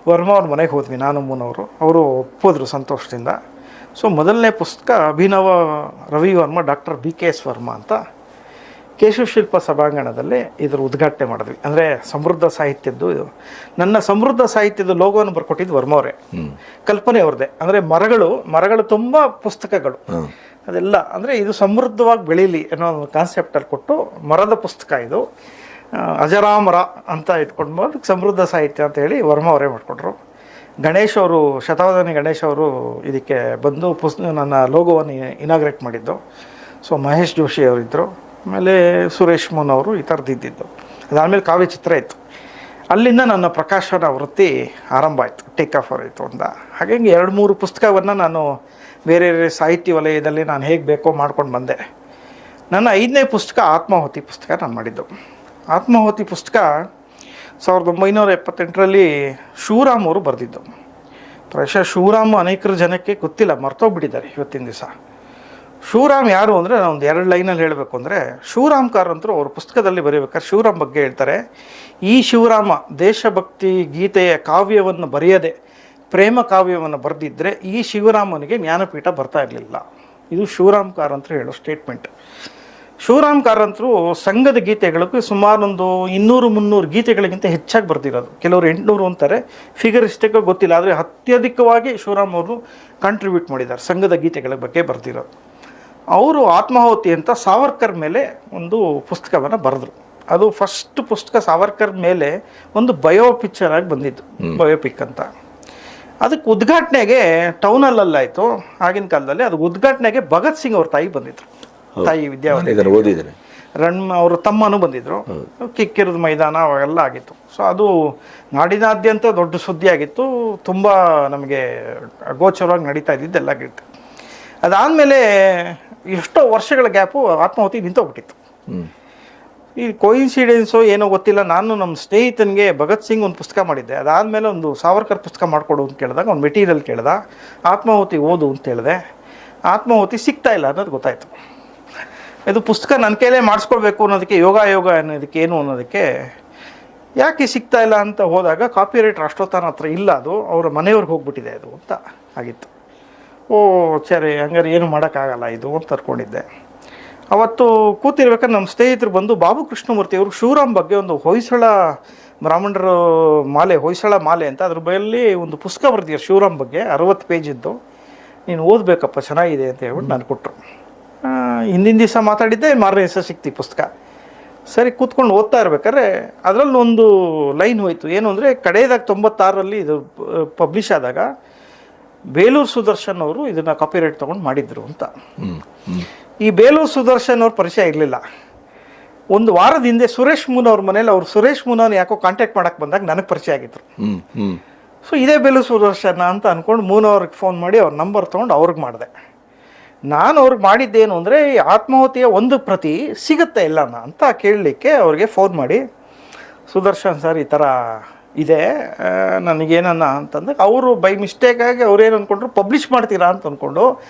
ವರ್ಮ ಅವ್ರ ಮನೆಗೆ ಹೋದ್ವಿ, ನಾನು ಮುನವರು. ಅವರು ಒಪ್ಪೋದ್ರು ಸಂತೋಷದಿಂದ. ಸೊ ಮೊದಲನೇ ಪುಸ್ತಕ ಅಭಿನವ ರವಿವರ್ಮ ಡಾಕ್ಟರ್ BKS ವರ್ಮ ಅಂತ ಕೇಶವಶಿಲ್ಪ ಸಭಾಂಗಣದಲ್ಲಿ ಇದರ ಉದ್ಘಾಟನೆ ಮಾಡಿದ್ವಿ. ಅಂದರೆ ಸಮೃದ್ಧ ಸಾಹಿತ್ಯದ್ದು ಇದು. ನನ್ನ ಸಮೃದ್ಧ ಸಾಹಿತ್ಯದ ಲೋಗೋವನ್ನು ಬರ್ಕೊಟ್ಟಿದ್ದು ವರ್ಮ ಅವರೇ, ಕಲ್ಪನೆ ಅವ್ರದ್ದೇ. ಅಂದರೆ ಮರಗಳು ತುಂಬ ಪುಸ್ತಕಗಳು ಅದೆಲ್ಲ, ಅಂದರೆ ಇದು ಸಮೃದ್ಧವಾಗಿ ಬೆಳೀಲಿ ಅನ್ನೋ ಒಂದು ಕಾನ್ಸೆಪ್ಟಲ್ಲಿ ಕೊಟ್ಟು ಮರದ ಪುಸ್ತಕ ಇದು, ಅಜರಾಮರ ಅಂತ ಇಟ್ಕೊಂಡು ಅದಕ್ಕೆ ಸಮೃದ್ಧ ಸಾಹಿತ್ಯ ಅಂತ ಹೇಳಿ ವರ್ಮ ಅವರೇ ಮಾಡಿಕೊಟ್ರು. ಗಣೇಶ್ ಅವರು, ಶತಾವಧಾನಿ ಗಣೇಶ್ ಅವರು ಇದಕ್ಕೆ ಬಂದು ನನ್ನ ಲೋಗೋವನ್ನು ಇನಾಗ್ರೇಟ್ ಮಾಡಿದ್ದು. ಸೊ ಮಹೇಶ್ ಜೋಶಿ ಅವರಿದ್ದರು, ಆಮೇಲೆ ಸುರೇಶ್ ಮುನ್ ಅವರು ಈ ಥರದ್ದು ಇದ್ದಿದ್ದು. ಅದಾದಮೇಲೆ ಕಾವ್ಯಚಿತ್ರ ಇತ್ತು. ಅಲ್ಲಿಂದ ನನ್ನ ಪ್ರಕಾಶನ ವೃತ್ತಿ ಆರಂಭ ಆಯಿತು, ಟೇಕ್ ಆಫ್ ಆಯಿತು ಅಂತ. ಹಾಗಾಗಿ 2-3 ಪುಸ್ತಕವನ್ನು ನಾನು ಬೇರೆ ಬೇರೆ ಸಾಹಿತ್ಯ ವಲಯದಲ್ಲಿ ನಾನು ಹೇಗೆ ಬೇಕೋ ಮಾಡ್ಕೊಂಡು ಬಂದೆ. ನನ್ನ 5ನೇ ಪುಸ್ತಕ ಆತ್ಮಾಹುತಿ ಪುಸ್ತಕ ನಾನು ಮಾಡಿದ್ದು. ಆತ್ಮಾಹುತಿ ಪುಸ್ತಕ 1978ರಲ್ಲಿ ಶಿವರಾಮ್ ಅವರು ಬರೆದಿದ್ದು. ಪ್ರಾಯಶಃ ಶಿವರಾಮ್ ಅನೇಕರು ಜನಕ್ಕೆ ಗೊತ್ತಿಲ್ಲ, ಮರ್ತೋಗ್ಬಿಟ್ಟಿದ್ದಾರೆ ಇವತ್ತಿನ ದಿವಸ. ಶಿವರಾಮ್ ಯಾರು ಅಂದರೆ, ನಾನು ಒಂದು 2 ಲೈನಲ್ಲಿ ಹೇಳಬೇಕು ಅಂದರೆ, ಶಿವರಾಮ್ ಕಾರಂತರು ಅವ್ರ ಪುಸ್ತಕದಲ್ಲಿ ಬರೀಬೇಕಾದ್ರೆ ಶಿವರಾಮ್ ಬಗ್ಗೆ ಹೇಳ್ತಾರೆ, ಈ ಶಿವರಾಮ ದೇಶಭಕ್ತಿ ಗೀತೆಯ ಕಾವ್ಯವನ್ನು ಬರೆಯದೆ ಪ್ರೇಮ ಕಾವ್ಯವನ್ನು ಬರೆದಿದ್ದರೆ ಈ ಶಿವರಾಮನಿಗೆ ಜ್ಞಾನಪೀಠ ಬರ್ತಾ ಇರಲಿಲ್ಲ. ಇದು ಶಿವರಾಮ್ ಕಾರಂತರು ಹೇಳೋ ಸ್ಟೇಟ್ಮೆಂಟ್. ಶಿವರಾಮ್ ಕಾರಂತರು ಸಂಘದ ಗೀತೆಗಳಿಗೂ ಸುಮಾರು ಒಂದು 200-300 ಗೀತೆಗಳಿಗಿಂತ ಹೆಚ್ಚಾಗಿ ಬರೆದಿರೋದು. ಕೆಲವರು 800 ಅಂತಾರೆ, ಫಿಗರಿಸ್ಟಿಕ್ ಗೊತ್ತಿಲ್ಲ. ಆದರೆ ಅತ್ಯಧಿಕವಾಗಿ ಶಿವರಾಮ್ ಅವರು ಕಾಂಟ್ರಿಬ್ಯೂಟ್ ಮಾಡಿದ್ದಾರೆ ಸಂಘದ ಗೀತೆಗಳ ಬಗ್ಗೆ ಬರೆದಿರೋದು. ಅವರು ಆತ್ಮಾಹುತಿ ಅಂತ ಸಾವರ್ಕರ್ ಮೇಲೆ ಒಂದು ಪುಸ್ತಕವನ್ನು ಬರೆದ್ರು. ಅದು ಫಸ್ಟ್ ಪುಸ್ತಕ ಸಾವರ್ಕರ್ ಮೇಲೆ ಒಂದು ಬಯೋ ಪಿಕ್ಚರ್ ಆಗಿ ಬಂದಿತ್ತು, ಬಯೋಪಿಕ್ ಅಂತ. ಅದಕ್ಕೆ ಉದ್ಘಾಟನೆಗೆ ಟೌನಲ್ಲಾಯಿತು ಆಗಿನ ಕಾಲದಲ್ಲಿ. ಅದು ಉದ್ಘಾಟನೆಗೆ ಭಗತ್ ಸಿಂಗ್ ಅವ್ರ ತಾಯಿ ಬಂದಿದ್ರು, ತಾಯಿ ವಿದ್ಯಾವತಿ ಓದಿದ್ದೇನೆ. ಅವ್ರ ತಮ್ಮನೂ ಬಂದಿದ್ರು. ಕಿಕ್ಕಿರಿದ ಮೈದಾನ ಅವೆಲ್ಲ ಆಗಿತ್ತು. ಸೊ ಅದು ನಾಡಿನಾದ್ಯಂತ ದೊಡ್ಡ ಸುದ್ದಿ ಆಗಿತ್ತು. ತುಂಬ ನಮಗೆ ಅಗೋಚರವಾಗಿ ನಡೀತಾ ಇದ್ದಿದ್ದೆಲ್ಲ ಆಗಿತ್ತು. ಅದಾದಮೇಲೆ ಎಷ್ಟೋ ವರ್ಷಗಳ ಗ್ಯಾಪು ಆತ್ಮಾಹುತಿ ನಿಂತೋಗ್ಬಿಟ್ಟಿತ್ತು. ಈ ಕೋಇನ್ಸಿಡೆನ್ಸು ಏನೋ ಗೊತ್ತಿಲ್ಲ. ನಾನು ನಮ್ಮ ಸ್ನೇಹಿತನಿಗೆ ಭಗತ್ ಸಿಂಗ್ ಒಂದು ಪುಸ್ತಕ ಮಾಡಿದ್ದೆ. ಅದಾದಮೇಲೆ ಒಂದು ಸಾವರ್ಕರ್ ಪುಸ್ತಕ ಮಾಡಿಕೊಡು ಅಂತ ಕೇಳಿದಾಗ ಒಂದು ಮೆಟೀರಿಯಲ್ ಕೇಳ್ದ. ಆತ್ಮಾಹುತಿ ಓದು ಅಂತ ಹೇಳಿದೆ. ಆತ್ಮಾಹುತಿ ಸಿಗ್ತಾ ಇಲ್ಲ ಅನ್ನೋದು ಗೊತ್ತಾಯಿತು. ಇದು ಪುಸ್ತಕ ನನ್ನ ಕೈಲೇ ಮಾಡಿಸ್ಕೊಳ್ಬೇಕು ಅನ್ನೋದಕ್ಕೆ, ಯೋಗ ಅನ್ನೋದಕ್ಕೆ ಏನು ಅನ್ನೋದಕ್ಕೆ ಯಾಕೆ ಸಿಗ್ತಾ ಇಲ್ಲ ಅಂತ ಹೋದಾಗ ಕಾಪಿರೈಟ್ ರಾಷ್ಟ್ರೋತ್ಥಾನ ಹತ್ರ ಇಲ್ಲ, ಅದು ಅವರ ಮನೆಯವ್ರಿಗೆ ಹೋಗ್ಬಿಟ್ಟಿದೆ ಅದು ಅಂತ ಆಗಿತ್ತು. ಓ ಸರಿ, ಹಂಗಾರೆ ಏನು ಮಾಡೋಕ್ಕಾಗಲ್ಲ ಇದು ಅಂತ ಅನ್ಕೊಂಡಿದ್ದೆ. ಅವತ್ತು ಕೂತಿರ್ಬೇಕಾದ್ರೆ ನಮ್ಮ ಸ್ನೇಹಿತರು ಬಂದು ಬಾಬು ಕೃಷ್ಣಮೂರ್ತಿಯವರು ಶಿವರಾಮ್ ಬಗ್ಗೆ ಒಂದು ಹೊಯ್ಸಳ ಬ್ರಾಹ್ಮಣರ ಮಾಲೆ, ಹೊಯ್ಸಳ ಮಾಲೆ ಅಂತ ಅದ್ರ ಬಳಿ ಒಂದು ಪುಸ್ತಕ ಬರ್ತೀರ ಶಿವರಾಮ್ ಬಗ್ಗೆ, 60 ಪೇಜಿದ್ದು, ನೀನು ಓದಬೇಕಪ್ಪ ಚೆನ್ನಾಗಿದೆ ಅಂತ ಹೇಳ್ಬಿಟ್ಟು ನಾನು ಕೊಟ್ಟರು. ಹಿಂದಿನ ದಿವಸ ಮಾತಾಡಿದ್ದೆ, ಮಾರನೇ ದಿವಸ ಸಿಕ್ತಿ ಪುಸ್ತಕ. ಸರಿ ಕೂತ್ಕೊಂಡು ಓದ್ತಾ ಇರ್ಬೇಕಾದ್ರೆ ಅದರಲ್ಲಿ ಒಂದು ಲೈನ್ ಹೋಯಿತು. ಏನು ಅಂದರೆ ಕಡೆಯದಾಗ 96ರಲ್ಲಿ ಇದು ಪಬ್ಲಿಷ್ ಆದಾಗ ಬೇಲೂರು ಸುದರ್ಶನ್ ಅವರು ಇದನ್ನು ಕಾಪಿರೈಟ್ ತೊಗೊಂಡು ಮಾಡಿದ್ರು ಅಂತ. ಈ ಬೇಲೂರು ಸುದರ್ಶನ್ ಅವ್ರ ಪರಿಚಯ ಇರಲಿಲ್ಲ. ಒಂದು ವಾರದ ಹಿಂದೆ ಸುರೇಶ್ ಮೂನ್ ಅವ್ರ ಮನೇಲಿ ಅವ್ರು ಸುರೇಶ್ ಮೂನವ್ರು ಯಾಕೋ ಕಾಂಟ್ಯಾಕ್ಟ್ ಮಾಡೋಕ್ಕೆ ಬಂದಾಗ ನನಗೆ ಪರಿಚಯ ಆಗಿದ್ರು. ಸೊ ಇದೇ ಬೇಲೂರು ಸುದರ್ಶನ ಅಂತ ಅಂದ್ಕೊಂಡು ಮೂನವ್ರಿಗೆ ಫೋನ್ ಮಾಡಿ ಅವ್ರ ನಂಬರ್ ತೊಗೊಂಡು ಅವ್ರಿಗೆ ಮಾಡಿದೆ. ನಾನು ಅವ್ರಿಗೆ ಮಾಡಿದ್ದೇನು ಅಂದರೆ ಈ ಆತ್ಮಾಹುತಿಯ ಒಂದು ಪ್ರತಿ ಸಿಗುತ್ತೆ ಇಲ್ಲಣ್ಣ ಅಂತ ಕೇಳಲಿಕ್ಕೆ ಅವ್ರಿಗೆ ಫೋನ್ ಮಾಡಿ, ಸುದರ್ಶನ್ ಸರ್ ಈ ಥರ ಇದೆ ನನಗೇನನ್ನ ಅಂತಂದಾಗ ಅವರು ಬೈ ಮಿಸ್ಟೇಕಾಗಿ ಅವ್ರೇನು ಅಂದ್ಕೊಂಡ್ರು ಪಬ್ಲಿಷ್ ಮಾಡ್ತೀರಾ ಅಂತ ಅಂದ್ಕೊಂಡು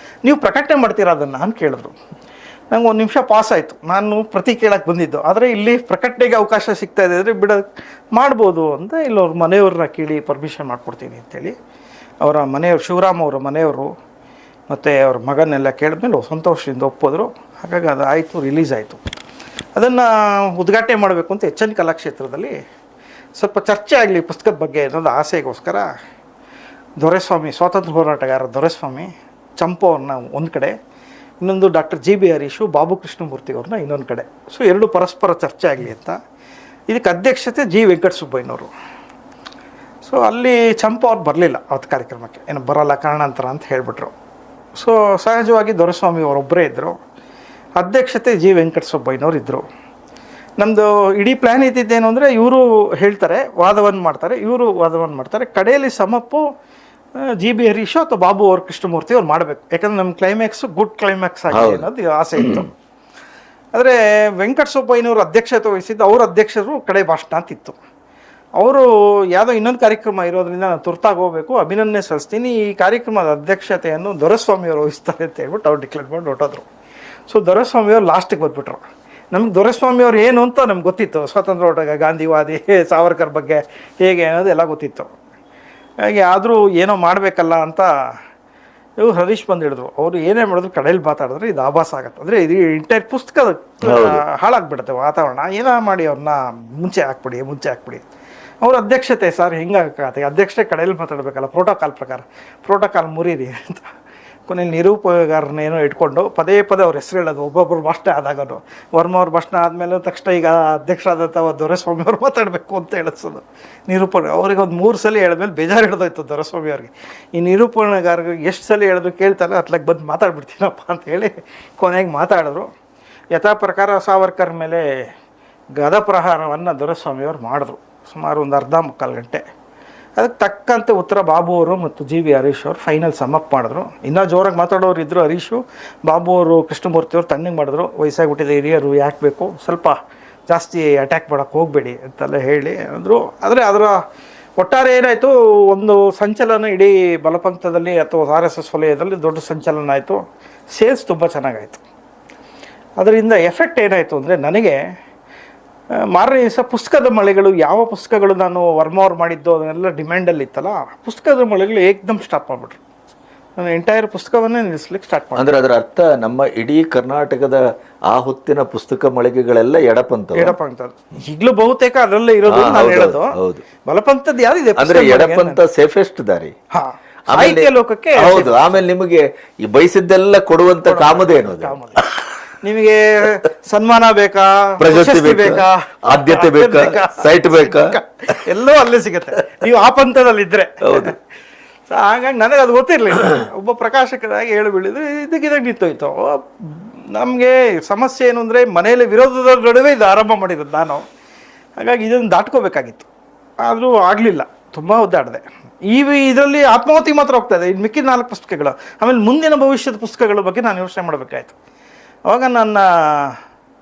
ನೀವು ಪ್ರಕಟಣೆ ಮಾಡ್ತೀರಾ ಅದನ್ನು ಅಂತ ಕೇಳಿದ್ರು. ನಂಗೆ ಒಂದು ನಿಮಿಷ ಪಾಸ್ ಆಯಿತು. ನಾನು ಪ್ರತಿ ಕೇಳಕ್ಕೆ ಬಂದಿದ್ದು, ಆದರೆ ಇಲ್ಲಿ ಪ್ರಕಟಣೆಗೆ ಅವಕಾಶ ಸಿಗ್ತಾ ಇದೆ ಅಂದರೆ ಮಾಡ್ಬೋದು ಅಂತ ಇಲ್ಲಿ ಅವ್ರ ಮನೆಯವ್ರನ್ನ ಕೇಳಿ ಪರ್ಮಿಷನ್ ಮಾಡಿಕೊಡ್ತೀನಿ ಅಂತೇಳಿ ಅವರ ಮನೆಯವರು, ಶಿವರಾಮ್ ಅವರ ಮನೆಯವರು ಮತ್ತು ಅವ್ರ ಮಗನ್ನೆಲ್ಲ ಕೇಳಿದ್ಮೇಲೆ ಸಂತೋಷದಿಂದ ಒಪ್ಪಿದ್ರು. ಹಾಗಾಗಿ ಅದು ಆಯಿತು, ರಿಲೀಸ್ ಆಯಿತು. ಅದನ್ನು ಉದ್ಘಾಟನೆ ಮಾಡಬೇಕು ಅಂತ ಎಚ್ ಎನ್ ಕಲಾಕ್ಷೇತ್ರದಲ್ಲಿ ಸ್ವಲ್ಪ ಚರ್ಚೆ ಆಗಲಿ ಪುಸ್ತಕದ ಬಗ್ಗೆ ಅನ್ನೋದು ಆಸೆಗೋಸ್ಕರ ದೊರೆಸ್ವಾಮಿ, ಸ್ವಾತಂತ್ರ್ಯ ಹೋರಾಟಗಾರ ದೊರೆಸ್ವಾಮಿ ಚಂಪು ಅವ್ರನ್ನ ಒಂದು ಕಡೆ, ಇನ್ನೊಂದು doctor G B Harish, Babu Krishnamurthy ಅವ್ರನ್ನ ಇನ್ನೊಂದು ಕಡೆ. ಸೊ ಎರಡು ಪರಸ್ಪರ ಚರ್ಚೆ ಆಗಲಿ ಅಂತ. ಇದಕ್ಕೆ ಅಧ್ಯಕ್ಷತೆ ಜಿ ವೆಂಕಟಸುಬ್ಬಯ್ಯನವರು. ಸೊ ಅಲ್ಲಿ ಚಂಪು ಅವ್ರು ಬರಲಿಲ್ಲ ಅವತ್ತು ಕಾರ್ಯಕ್ರಮಕ್ಕೆ, ಏನು ಬರೋಲ್ಲ ಕಾರಣಾಂತರ ಅಂತ ಹೇಳಿಬಿಟ್ರು. ಸೊ ಸಹಜವಾಗಿ ದೊರೆಸ್ವಾಮಿ ಅವರೊಬ್ಬರೇ ಇದ್ದರು. ಅಧ್ಯಕ್ಷತೆ ಜಿ ವೆಂಕಟಸುಬ್ಬಯ್ಯನವ್ರು ಇದ್ದರು. ನಮ್ಮದು ಇಡೀ ಪ್ಲ್ಯಾನ್ ಇದ್ದಿದ್ದೇನು ಅಂದರೆ ಇವರು ಹೇಳ್ತಾರೆ, ವಾದವನ್ನು ಮಾಡ್ತಾರೆ, ಇವರು ವಾದವನ್ನು ಮಾಡ್ತಾರೆ. ಕಡೆಯಲ್ಲಿ ಸಮಪ್ಪು ಜಿ ಬಿ ಹರೀಶು ಅಥವಾ ಬಾಬು ಅವ್ರ ಕೃಷ್ಣಮೂರ್ತಿ ಅವ್ರು ಮಾಡಬೇಕು. ಯಾಕಂದರೆ ನಮ್ಮ ಕ್ಲೈಮ್ಯಾಕ್ಸು ಗುಡ್ ಕ್ಲೈಮ್ಯಾಕ್ಸ್ ಆಗಿದೆ ಅನ್ನೋದು ಆಸೆ ಇತ್ತು. ಆದರೆ ವೆಂಕಟಸುಬ್ಬಯ್ಯನವರು ಅಧ್ಯಕ್ಷತೆ ವಹಿಸಿದ್ದು, ಅವ್ರ ಅಧ್ಯಕ್ಷರು ಕಡೆ ಭಾಷಣ ಅಂತಿತ್ತು. ಅವರು ಯಾವುದೋ ಇನ್ನೊಂದು ಕಾರ್ಯಕ್ರಮ ಇರೋದ್ರಿಂದ ನಾನು ತುರ್ತಾಗಿ ಹೋಗಬೇಕು, ಅಭಿನಂದನೆ ಸಲ್ಲಿಸ್ತೀನಿ, ಈ ಕಾರ್ಯಕ್ರಮದ ಅಧ್ಯಕ್ಷತೆಯನ್ನು ದೊರೆಸ್ವಾಮಿಯವರು ವಹಿಸ್ತಾರೆ ಅಂತ ಹೇಳ್ಬಿಟ್ಟು ಅವ್ರು ಡಿಕ್ಲೇರ್ ಮಾಡಿ ಹೊಟ್ಟೋದ್ರು. ಸೊ ದೊರೆಸ್ವಾಮಿಯವರು ಲಾಸ್ಟಿಗೆ ಬಂದುಬಿಟ್ರು. ನಮ್ಗೆ ದೊರೆಸ್ವಾಮಿಯವ್ರು ಏನು ಅಂತ ನಮ್ಗೆ ಗೊತ್ತಿತ್ತು, ಸ್ವಾತಂತ್ರ್ಯ ಹೋರಾಟ, ಗಾಂಧಿವಾದಿ, ಸಾವರ್ಕರ್ ಬಗ್ಗೆ ಹೇಗೆ ಅನ್ನೋದು ಎಲ್ಲ ಗೊತ್ತಿತ್ತು. ಹಾಗೆ ಆದರೂ ಏನೋ ಮಾಡಬೇಕಲ್ಲ ಅಂತ ಇವ್ರು ಹರೀಶ್ ಬಂದು ಹೇಳಿದ್ರು. ಅವರು ಏನೇ ಮಾಡಿದ್ರು ಕಡೆಯಲ್ಲಿ ಮಾತಾಡಿದ್ರೆ ಇದು ಆಭಾಸ ಆಗುತ್ತೆ, ಅಂದರೆ ಇದು ಇಂಟೈರ್ ಪುಸ್ತಕ ಹಾಳಾಗ್ಬಿಡುತ್ತೆ ವಾತಾವರಣ, ಏನೋ ಮಾಡಿ ಅವ್ರನ್ನ ಮುಂಚೆ ಹಾಕ್ಬಿಡಿ. ಅವ್ರ ಅಧ್ಯಕ್ಷತೆ ಸರ್ ಹಿಂಗಾಗತ್ತೆ, ಅಧ್ಯಕ್ಷತೆ ಕಡೆಯಲ್ಲಿ ಮಾತಾಡಬೇಕಲ್ಲ, ಪ್ರೋಟೋಕಾಲ್ ಪ್ರಕಾರ, ಪ್ರೋಟೋಕಾಲ್ ಮುರೀರಿ ಅಂತ. ಕೊನೆಯಲ್ಲಿ ನಿರೂಪಗಾರನೇನೋ ಇಟ್ಕೊಂಡು ಪದೇ ಅವ್ರ ಹೆಸರು ಹೇಳೋದು, ಒಬ್ಬೊಬ್ಬರು ಭಾಷಣ ಆದಾಗನು. ವರ್ಮ ಅವ್ರ ಭಾಷಣ ಆದಮೇಲೆ ತಕ್ಷಣ ಈಗ ಅಧ್ಯಕ್ಷರಾದಂಥ ದೊರೆಸ್ವಾಮಿ ಅವ್ರು ಮಾತಾಡಬೇಕು ಅಂತ ಹೇಳಿಸೋದು ನಿರೂಪಣೆ. ಅವ್ರಿಗೆ ಒಂದು 3 ಸಲ ಹೇಳಿದ್ಮೇಲೆ ಬೇಜಾರು ಹಿಡಿದೋಯ್ತು ದೊರೆಸ್ವಾಮಿ ಅವ್ರಿಗೆ. ಈ ನಿರೂಪಣೆಗಾರರಿಗೆ ಎಷ್ಟು ಸಲ ಹೇಳಿದ್ರು ಕೇಳ್ತಾರೆ, ಅತ್ಲಾಗ ಬಂದು ಮಾತಾಡ್ಬಿಡ್ತೀನಪ್ಪ ಅಂತ ಹೇಳಿ ಕೊನೆಗೆ ಮಾತಾಡಿದ್ರು. ಯಥಾ ಪ್ರಕಾರ ಸಾವರ್ಕರ್ ಮೇಲೆ ಗದಪ್ರಹಾರವನ್ನು ದೊರೆಸ್ವಾಮಿಯವರು ಮಾಡಿದ್ರು. ಸುಮಾರು ಒಂದು ಅರ್ಧ ಮುಕ್ಕಾಲು ಗಂಟೆ. ಅದಕ್ಕೆ ತಕ್ಕಂತೆ ಉತ್ತರ ಬಾಬು ಅವರು ಮತ್ತು ಜಿ ವಿ ಹರೀಶ್ ಅವರು ಫೈನಲ್ ಸಮಪ್ ಮಾಡಿದ್ರು. ಇನ್ನೂ ಜೋರಾಗಿ ಮಾತಾಡೋರು ಇದ್ದರು, ಹರೀಶು. ಬಾಬು ಅವರು ಕೃಷ್ಣಮೂರ್ತಿಯವರು ತಣ್ಣಗೆ ಮಾಡಿದ್ರು. ವಯಸ್ಸಾಗಿಬಿಟ್ಟಿದೆ ಹಿರಿಯರು, ಯಾಕೆ ಬೇಕು, ಸ್ವಲ್ಪ ಜಾಸ್ತಿ ಅಟ್ಯಾಕ್ ಮಾಡೋಕ್ಕೆ ಹೋಗಬೇಡಿ ಅಂತೆಲ್ಲ ಹೇಳಿ ಅಂದರು. ಆದರೆ ಅದರ ಒಟ್ಟಾರೆ ಏನಾಯಿತು, ಒಂದು ಸಂಚಲನ ಇಡೀ ಬಲಪಂಥದಲ್ಲಿ ಅಥವಾ RSS ವಲಯದಲ್ಲಿ ದೊಡ್ಡ ಸಂಚಲನ ಆಯಿತು. ಸೇಲ್ಸ್ ತುಂಬ ಚೆನ್ನಾಗಾಯಿತು. ಅದರಿಂದ ಎಫೆಕ್ಟ್ ಏನಾಯಿತು ಅಂದರೆ, ನನಗೆ ಮಾರನೇ ದಿವಸ ಪುಸ್ತಕದ ಮಳೆಗಳು, ಯಾವ ಪುಸ್ತಕಗಳು ನಾನು ವರ್ಮ ಅವ್ರು ಮಾಡಿದ್ದು ಅದನ್ನೆಲ್ಲ ಡಿಮ್ಯಾಂಡಲ್ಲಿ ಇತ್ತಲ್ಲ, ಪುಸ್ತಕದ ಮಳೆಗಳು ಏಕ್ದಮ್ ಸ್ಟಾಪ್ ಮಾಡಿಬಿಟ್ರು. ನಾನು ಎಂಟೈರ್ ಪುಸ್ತಕವನ್ನೇ ನಿಲ್ಲಿಸ್ಲಿಕ್ಕೆ ಸ್ಟಾರ್ಟ್ ಮಾಡಿ. ಅಂದರೆ ಅದರ ಅರ್ಥ ನಮ್ಮ ಇಡೀ ಕರ್ನಾಟಕದ ಆ ಹೊತ್ತಿನ ಪುಸ್ತಕ ಮಳಿಗೆಗಳೆಲ್ಲ ಎಡಪಂಥ. ಈಗಲೂ ಬಹುತೇಕ ಅದರಲ್ಲೇ ಇರೋದು ನಾನು ಹೇಳೋದು. ಬಲಪಂಥದ್ದು ಯಾರಿದೆ ಅಂದ್ರೆ ಎಡಪಂಥ ಸೇಫೆಸ್ಟ್ ದಾರಿ. ಸಾಹಿತ್ಯ ಲೋಕಕ್ಕೆ ಹೌದು. ಆಮೇಲೆ ನಿಮಗೆ ಈ ಬಯಸಿದ್ದೆಲ್ಲ ಕೊಡುವಂತ ಕಾಮಧೇನು ಅದು. ನಿಮಗೆ ಸನ್ಮಾನ ಬೇಕಾ, ಪ್ರಶಸ್ತಿ ಬೇಕಾ, ಆದ್ಯತೆ ಬೇಕಾ, ಸೈಟ್ ಬೇಕಾ, ಎಲ್ಲೋ ಅಲ್ಲೇ ಸಿಗುತ್ತೆ ನೀವು ಆ ಪಂಥದಲ್ಲಿ ಇದ್ರೆ. ಹಾಗಾಗಿ ನನಗೆ ಅದು ಗೊತ್ತಿರಲಿಲ್ಲ. ಒಬ್ಬ ಪ್ರಕಾಶಕರಾಗಿ ಹೇಳಿ ಬೀಳಿದ್ರು ಇದಕ್ಕಿದಾಗ ನಿಂತೋಯ್ತು. ನಮಗೆ ಸಮಸ್ಯೆ ಏನು ಅಂದರೆ ಮನೆಯಲ್ಲಿ ವಿರೋಧದ ನಡುವೆ ಇದು ಆರಂಭ ಮಾಡಿರೋದು ನಾನು. ಹಾಗಾಗಿ ಇದನ್ನು ದಾಟ್ಕೋಬೇಕಾಗಿತ್ತು, ಆದರೂ ಆಗಲಿಲ್ಲ. ತುಂಬ ಒದ್ದಾಡಿದೆ. ಇದರಲ್ಲಿ ಆತ್ಮಾಹುತಿ ಮಾತ್ರ ಹೋಗ್ತಾ ಇದೆ, ಇನ್ನು ಮಿಕ್ಕಿದ 4 ಪುಸ್ತಕಗಳು. ಆಮೇಲೆ ಮುಂದಿನ ಭವಿಷ್ಯದ ಪುಸ್ತಕಗಳ ಬಗ್ಗೆ ನಾನು ಯೋಚನೆ ಮಾಡಬೇಕಾಯ್ತು. ಅವಾಗ ನನ್ನ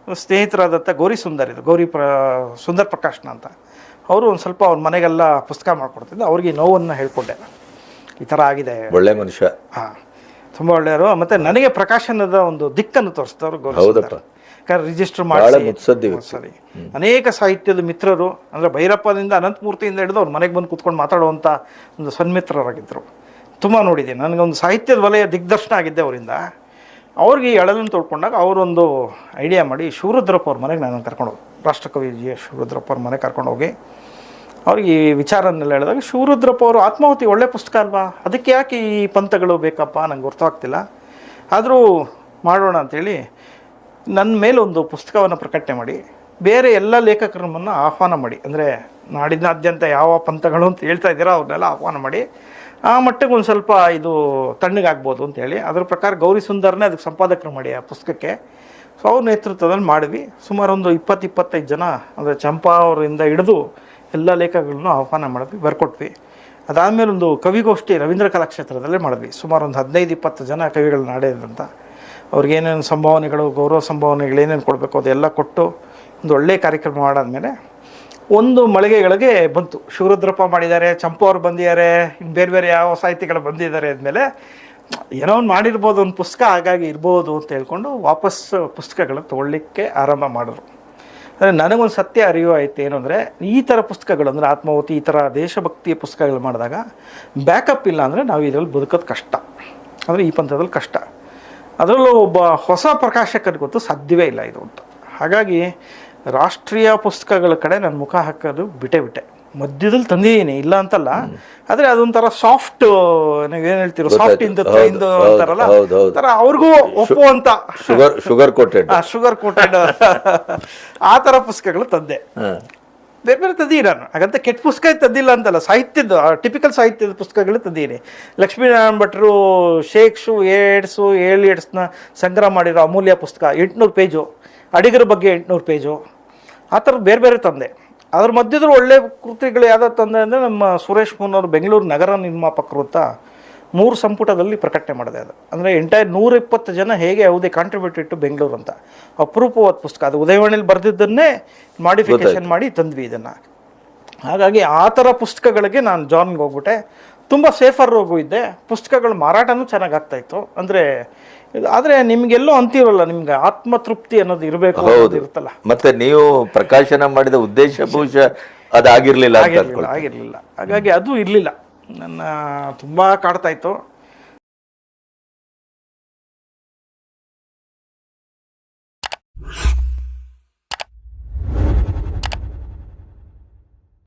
ಸ್ನೇಹಿತರಾದಂಥ ಸುಂದರ್ ಪ್ರಕಾಶ್ನ ಅಂತ ಅವರು ಒಂದು ಸ್ವಲ್ಪ ಅವ್ರ ಮನೆಗೆಲ್ಲ ಪುಸ್ತಕ ಮಾಡಿಕೊಡ್ತಿದ್ದೆ. ಅವ್ರಿಗೆ ನೋವನ್ನು ಹೇಳ್ಕೊಂಡೆ, ಈ ಥರ ಆಗಿದೆ. ಒಳ್ಳೆ ಮನುಷ್ಯ. ಹಾಂ, ತುಂಬ ಒಳ್ಳೆಯವರು. ಮತ್ತು ನನಗೆ ಪ್ರಕಾಶನದ ಒಂದು ದಿಕ್ಕನ್ನು ತೋರಿಸಿದವರು ರಿಜಿಸ್ಟರ್ ಮಾಡಿ. ಸರಿ, ಅನೇಕ ಸಾಹಿತ್ಯದ ಮಿತ್ರರು ಅಂದರೆ ಭೈರಪ್ಪದಿಂದ ಅನಂತಮೂರ್ತಿಯಿಂದ ಹಿಡಿದು ಅವ್ರ ಮನೆಗೆ ಬಂದು ಕೂತ್ಕೊಂಡು ಮಾತಾಡುವಂಥ ಒಂದು ಸನ್ಮಿತ್ರರಾಗಿದ್ದರು. ತುಂಬ ನೋಡಿದ್ದೀನಿ. ನನಗೊಂದು ಸಾಹಿತ್ಯದ ವಲಯ ದಿಗ್ದರ್ಶನ ಆಗಿದ್ದೆ ಅವರಿಂದ. ಅವ್ರಿಗೆ ಈ ಎಳಲನ್ನು ತೊಳ್ಕೊಂಡಾಗ ಅವರೊಂದು ಐಡಿಯಾ ಮಾಡಿ ಶಿವರುದ್ರಪ್ಪ ಅವ್ರ ಮನೆಗೆ ನಾನು ಕರ್ಕೊಂಡೋಗಿ, ರಾಷ್ಟ್ರಕವಿ ಜಿ ಎಸ್ ಶಿವರುದ್ರಪ್ಪ ಅವ್ರ ಮನೆಗೆ ಕರ್ಕೊಂಡೋಗಿ ಅವ್ರಿಗೆ ಈ ವಿಚಾರನ್ನೆಲ್ಲ ಹೇಳಿದಾಗ, ಶಿವರುದ್ರಪ್ಪ ಅವರು ಆತ್ಮಾಹುತಿ ಒಳ್ಳೆ ಪುಸ್ತಕ ಅಲ್ವಾ, ಅದಕ್ಕೆ ಯಾಕೆ ಈ ಪಂಥಗಳು ಬೇಕಪ್ಪ, ನಂಗೆ ಗೊತ್ತಾಗ್ತಿಲ್ಲ, ಆದರೂ ಮಾಡೋಣ ಅಂಥೇಳಿ ನನ್ನ ಮೇಲೆ ಒಂದು ಪುಸ್ತಕವನ್ನು ಪ್ರಕಟಣೆ ಮಾಡಿ ಬೇರೆ ಎಲ್ಲ ಲೇಖಕರನ್ನು ಆಹ್ವಾನ ಮಾಡಿ, ಅಂದರೆ ನಾಡಿನಾದ್ಯಂತ ಯಾವ ಪಂಥಗಳು ಅಂತ ಹೇಳ್ತಾ ಇದ್ದೀರಾ ಅವ್ರನ್ನೆಲ್ಲ ಆಹ್ವಾನ ಮಾಡಿ ಆ ಮಟ್ಟಿಗೆ ಒಂದು ಸ್ವಲ್ಪ ಇದು ತಣ್ಣಗಾಗ್ಬೋದು ಅಂತೇಳಿ ಅದ್ರ ಪ್ರಕಾರ ಗೌರಿ ಸುಂದರ್ನೇ ಅದಕ್ಕೆ ಸಂಪಾದಕರು ಮಾಡಿ ಆ ಪುಸ್ತಕಕ್ಕೆ. ಸೊ ಅವ್ರ ನೇತೃತ್ವದಲ್ಲಿ ಮಾಡಿದ್ವಿ. ಸುಮಾರು ಒಂದು 20-25 ಜನ, ಅಂದರೆ ಚಂಪಾ ಅವರಿಂದ ಹಿಡಿದು ಎಲ್ಲ ಲೇಖಕಗಳನ್ನು ಆಹ್ವಾನ ಮಾಡಿದ್ವಿ, ಬರ್ಕೊಟ್ವಿ. ಅದಾದಮೇಲೆ ಒಂದು ಕವಿಗೋಷ್ಠಿ ರವೀಂದ್ರ ಕಲಾಕ್ಷೇತ್ರದಲ್ಲೇ ಮಾಡಿದ್ವಿ. ಸುಮಾರು ಒಂದು 15-20 ಜನ ಕವಿಗಳನ್ನ ಆಡಿದ್ರಂತ. ಅವ್ರಿಗೆ ಏನೇನು ಸಂಭಾವನೆಗಳು, ಗೌರವ ಸಂಭಾವನೆಗಳು ಏನೇನು ಕೊಡಬೇಕು ಅದೆಲ್ಲ ಕೊಟ್ಟು ಒಂದು ಒಳ್ಳೆಯ ಕಾರ್ಯಕ್ರಮ ಮಾಡಾದ್ಮೇಲೆ ಒಂದು ಮಳಿಗೆಗಳಿಗೆ ಬಂತು. ಶಿವರುದ್ರಪ್ಪ ಮಾಡಿದ್ದಾರೆ, ಚಂಪು ಅವ್ರು ಬಂದಿದ್ದಾರೆ, ಇನ್ನು ಬೇರೆ ಬೇರೆ ಯಾವ ಸಾಹಿತಿಗಳು ಬಂದಿದ್ದಾರೆ ಅಂದಮೇಲೆ ಏನೋ ಒಂದು ಮಾಡಿರ್ಬೋದು ಒಂದು ಪುಸ್ತಕ, ಹಾಗಾಗಿ ಇರ್ಬೋದು ಅಂತ ಹೇಳ್ಕೊಂಡು ವಾಪಸ್ ಪುಸ್ತಕಗಳನ್ನ ತೊಗೊಳ್ಳಿಕ್ಕೆ ಆರಂಭ ಮಾಡಿದ್ರು. ಅಂದರೆ ನನಗೊಂದು ಸತ್ಯ ಅರಿವು ಆಯಿತು ಏನು ಅಂದರೆ, ಈ ಥರ ಪುಸ್ತಕಗಳು ಅಂದರೆ ಆತ್ಮಾಹುತಿ ಈ ಥರ ದೇಶಭಕ್ತಿಯ ಪುಸ್ತಕಗಳು ಮಾಡಿದಾಗ ಬ್ಯಾಕಪ್ ಇಲ್ಲ ಅಂದರೆ ನಾವು ಇದರಲ್ಲಿ ಬದುಕೋದು ಕಷ್ಟ, ಅಂದರೆ ಈ ಪಂಥದಲ್ಲಿ ಕಷ್ಟ. ಅದರಲ್ಲೂ ಒಬ್ಬ ಹೊಸ ಪ್ರಕಾಶಕರಿಗೆ ಗೊತ್ತು ಸಾಧ್ಯವೇ ಇಲ್ಲ ಇದು ಅಂತ. ಹಾಗಾಗಿ ರಾಷ್ಟ್ರೀಯ ಪುಸ್ತಕಗಳ ಕಡೆ ನನ್ನ ಮುಖ ಹಾಕೋದು ಬಿಟ್ಟೆ. ಮಧ್ಯದಲ್ಲಿ ತಂದಿದ್ದೀನಿ, ಇಲ್ಲ ಅಂತಲ್ಲ, ಆದರೆ ಅದೊಂಥರ ಸಾಫ್ಟ್, ನೀವೇನು ಹೇಳ್ತೀರೋ ಸಾಫ್ಟ್ ಅಂತಾರಲ್ಲ, ಥರ ಅವ್ರಿಗೂ ಒಪ್ಪುವಂಥ ಶುಗರ್ ಕೋಟೆಡ್ ಆ ಥರ ಪುಸ್ತಕಗಳು ತಂದೆ. ಬೇರೆ ಬೇರೆ ತಂದಿ ನಾನು, ಹಾಗಂತ ಕೆಟ್ಟ ಪುಸ್ತಕ ತಂದಿಲ್ಲ ಅಂತಲ್ಲ, ಸಾಹಿತ್ಯದ ಟಿಪಿಕಲ್ ಸಾಹಿತ್ಯದ ಪುಸ್ತಕಗಳು ತಂದಿದ್ದೀನಿ. ಲಕ್ಷ್ಮೀನಾರಾಯಣ ಭಟ್ರು ಶೇಕ್ಸು ಏಡ್ಸ್ನ ಸಂಗ್ರಹ ಮಾಡಿರೋ ಅಮೂಲ್ಯ ಪುಸ್ತಕ 800 ಪೇಜು, ಅಡಿಗರ ಬಗ್ಗೆ 800 ಪೇಜು, ಆ ಥರದ್ದು ಬೇರೆ ಬೇರೆ ತಂದೆ. ಅದ್ರ ಮಧ್ಯದಲ್ಲಿ ಒಳ್ಳೆ ಕೃತಿಗಳು ಯಾವ್ದು ತಂದೆ ಅಂದರೆ ನಮ್ಮ ಸುರೇಶ್ ಮುನ್ನವರು ಬೆಂಗಳೂರು ನಗರ ನಿರ್ಮಾಪಕರು ಅಂತ 3 ಸಂಪುಟದಲ್ಲಿ ಪ್ರಕಟಣೆ ಮಾಡಿದೆ. ಅದು ಅಂದರೆ ಎಂಟೈರ್ 120 ಜನ ಹೇಗೆ ಯಾವುದೇ ಕಾಂಟ್ರಿಬ್ಯೂಟೆಡ್ ಟು ಬೆಂಗಳೂರು ಅಂತ ಅಪರೂಪವಾದ ಪುಸ್ತಕ. ಅದು ಉದಯವಾಣಿಯಲ್ಲಿ ಬರೆದಿದ್ದನ್ನೇ ಮಾಡಿಫಿಕೇಶನ್ ಮಾಡಿ ತಂದ್ವಿ ಇದನ್ನು. ಹಾಗಾಗಿ ಆ ಥರ ಪುಸ್ತಕಗಳಿಗೆ ನಾನು ಜಾನ್ಗೆ ಹೋಗ್ಬಿಟ್ಟೆ. ತುಂಬ ಸೇಫರ್ ಹೋಗಿದ್ದೆ. ಪುಸ್ತಕಗಳ ಮಾರಾಟನೂ ಚೆನ್ನಾಗಿ ಆಗ್ತಾಯಿತ್ತು. ಅಂದರೆ ಆದರೆ ನಿಮಗೆಲ್ಲೋ ಅಂತೀರಲ್ಲ, ನಿಮ್ಗೆ ಆತ್ಮತೃಪ್ತಿ ಅನ್ನೋದು ಇರಬೇಕು, ಇರುತ್ತಲ್ಲ. ಮತ್ತೆ ನೀವು ಪ್ರಕಾಶನ ಮಾಡಿದ ಉದ್ದೇಶ ಬಹುಶಃ ಅದಾಗಿರಲಿಲ್ಲ. ಹಾಗಾಗಿ ಅದು ಇರಲಿಲ್ಲ. ನನ್ನ ತುಂಬ ಕಾಡ್ತಾಯಿತ್ತು.